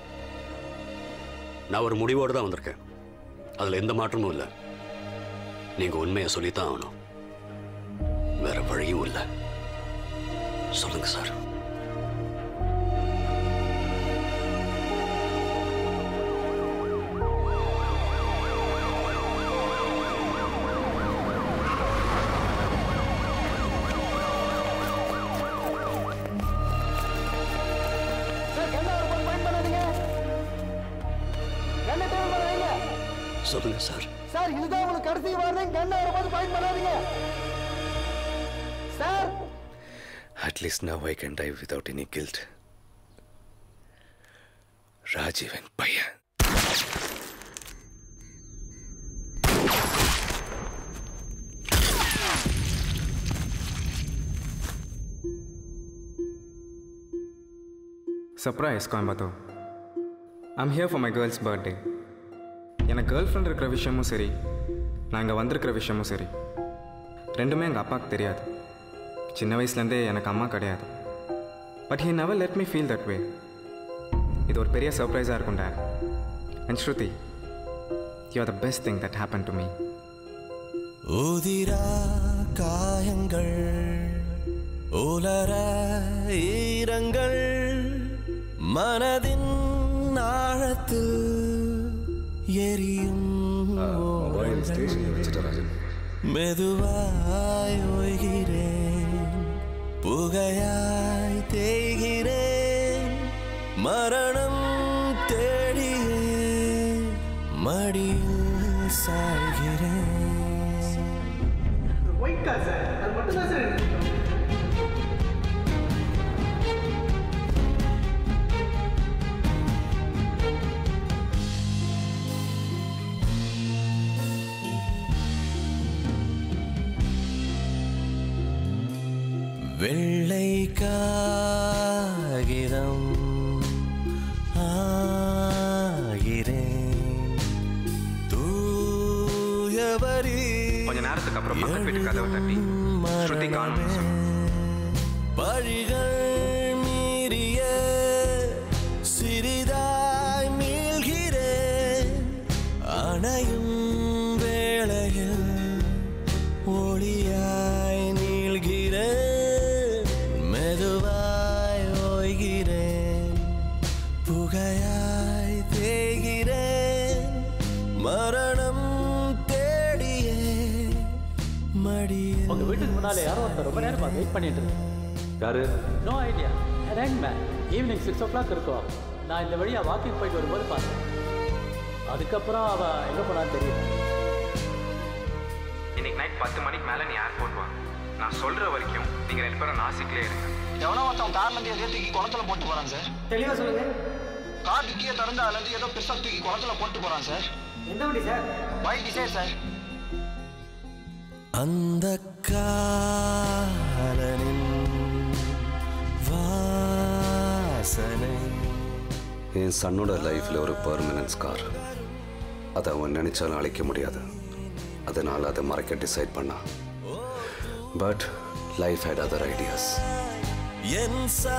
நான் ஒரு முடிவோடு தான் வந்திருக்கேன். அதில் எந்த மாற்றமும் இல்லை. நீங்கள் உண்மையை சொல்லித்தான் ஆகணும். வேற வழியும் இல்லை. சொல்லுங்க சார். சொல்லுங்க சார். சார் இதுதான் உங்களுக்கு கடைசி வார்னிங். கண்ணை வரும்போது பாயிண்ட் பண்ணாதீங்க sir. At least now I can die without any guilt. Rajeevan பையன். Surprise, Coimbatore. I'm here for my girl's birthday. எனக்கு கேர்ள் ஃப்ரெண்ட் இருக்கிற விஷயமும் சரி, நான் இங்கே வந்திருக்கிற விஷயமும் சரி, ரெண்டுமே எங்கள் அப்பாவுக்கு தெரியாது. சின்ன வயசுலேருந்தே எனக்கு அம்மா கிடையாது. But he never let me feel that way. இது ஒரு பெரிய சர்ப்ரைஸாக இருக்கும் Dad. And Shruti, you are the best thing that happened to me. உதிரா காயங்கள் உலர ஈரங்கள் மனதின் ஆழத்தில் எரியும் மெதுவாய் ஓய்கிறேன், புகையாய் தேய்கிறேன், மரணம் தேடியே மடியில் சாய்கிறேன். ஒயிட் கார் சார், அது மட்டும் தான் சார் எனக்கு பிடிக்கும். வெள்ளை காகிதம் ஆகிறேன் தூயவரி. கொஞ்ச நேரத்துக்கு அப்புறம் பக்கத்து வீட்டு கதவை தட்டி ஸ்ருதி காணும்னு சொன்னேன். பழிகள் மீறிய சிறிதாய் மீள்கிறேன், அணையும் வேளையில் ஒளியாய் நீள்கிறேன், மெதுவாய் ஓய்கிறேன், புகையாய் தேய்கிறேன், மரணம் தேடியே மடியில். உங்க வீட்டுக்கு முன்னாலே யாரோ ஒருத்தர் ரொம்ப நேரமா வெயிட் பண்ணிட்டு இருக்கு. யாரு? No idea. Rank man. Evening 6 o'clock இருக்கும். நான் இந்த வழியா வாக்கிங் போயிட்டு வரும்போது பார்த்தேன். அதுக்கப்புறம் அவ எங்க போனான்னு தெரியல. இன்னைக்கு நைட் 10 மணிக்கு மேலே நீ ஏர்போர்ட் வா. நான் சொல்ற வரைக்கும் நீங்க 2 பேரும் நாசிக்லேயே இருங்க. எவனோ ஒருத்தன் கார்ல இருந்து எதையோ தூக்கி குளத்துல போட்டு போறான் சார். தெளிவா சொல்லுங்க. கார் டிக்கியை திறந்து அதுல இருந்து ஏதோ பெருசா தூக்கி குளத்துல போட்டு போறான் சார். எந்த வண்டி சார்? White Dzire sir. அந்த காலனின் வாசனை என் சன்னோட லைஃப்பில் ஒரு பெர்மனன்ட் ஸ்கார். அதை அவன் நினைச்சாலும் அழிக்க முடியாது. அதனால் அதை மறைக்க டிசைட் பண்ணான். But life had other ideas. என் சாவையாள்கிறேன்.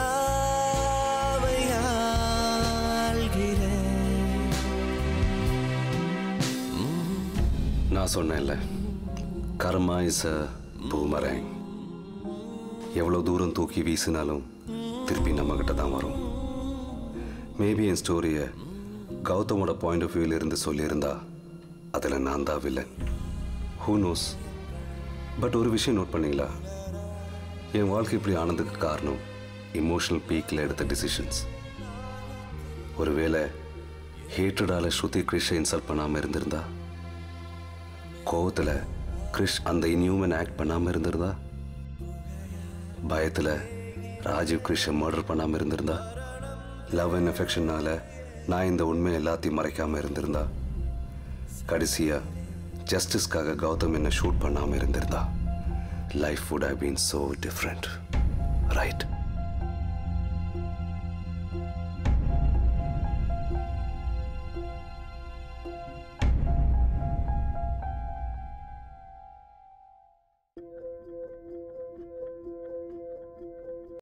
நான் சொன்னேன்ல, கர்மா இஸ் அ பூமரேங். எவ்வளோ தூரம் தூக்கி வீசினாலும் திருப்பி நம்மக்கிட்ட தான் வரும். மேபி என் ஸ்டோரியை கௌதமோட பாயிண்ட் ஆஃப் வியூவில் இருந்து சொல்லியிருந்தா அதில் நான் தான் வில்லன். Who knows. பட் ஒரு விஷயம் நோட் பண்ணீங்களா? என் வாழ்க்கை இப்படி ஆனதுக்கு காரணம் இமோஷனல் பீக்கில் எடுத்த டிசிஷன்ஸ். ஒருவேளை ஹேட்டடால ஸ்ருதி கிறிஷை இன்சல்ட் பண்ணாமல் இருந்திருந்தா, கோவத்தில் கிறிஷ் அந்த இன்ஹியூமன் ஆக்ட் பண்ணாமல் இருந்திருந்தா, பயத்தில் ராஜீவ் கிறிஷை மர்டர் பண்ணாமல் இருந்திருந்தா, லவ் அண்ட் அஃபெக்ஷனால நான் இந்த உண்மை எல்லாத்தையும் மறைக்காமல் இருந்திருந்தா, கடைசியாக ஜஸ்டிஸ்க்காக கௌதம் என்னை ஷூட் பண்ணாமல் இருந்திருந்தா, life would have been so different, right?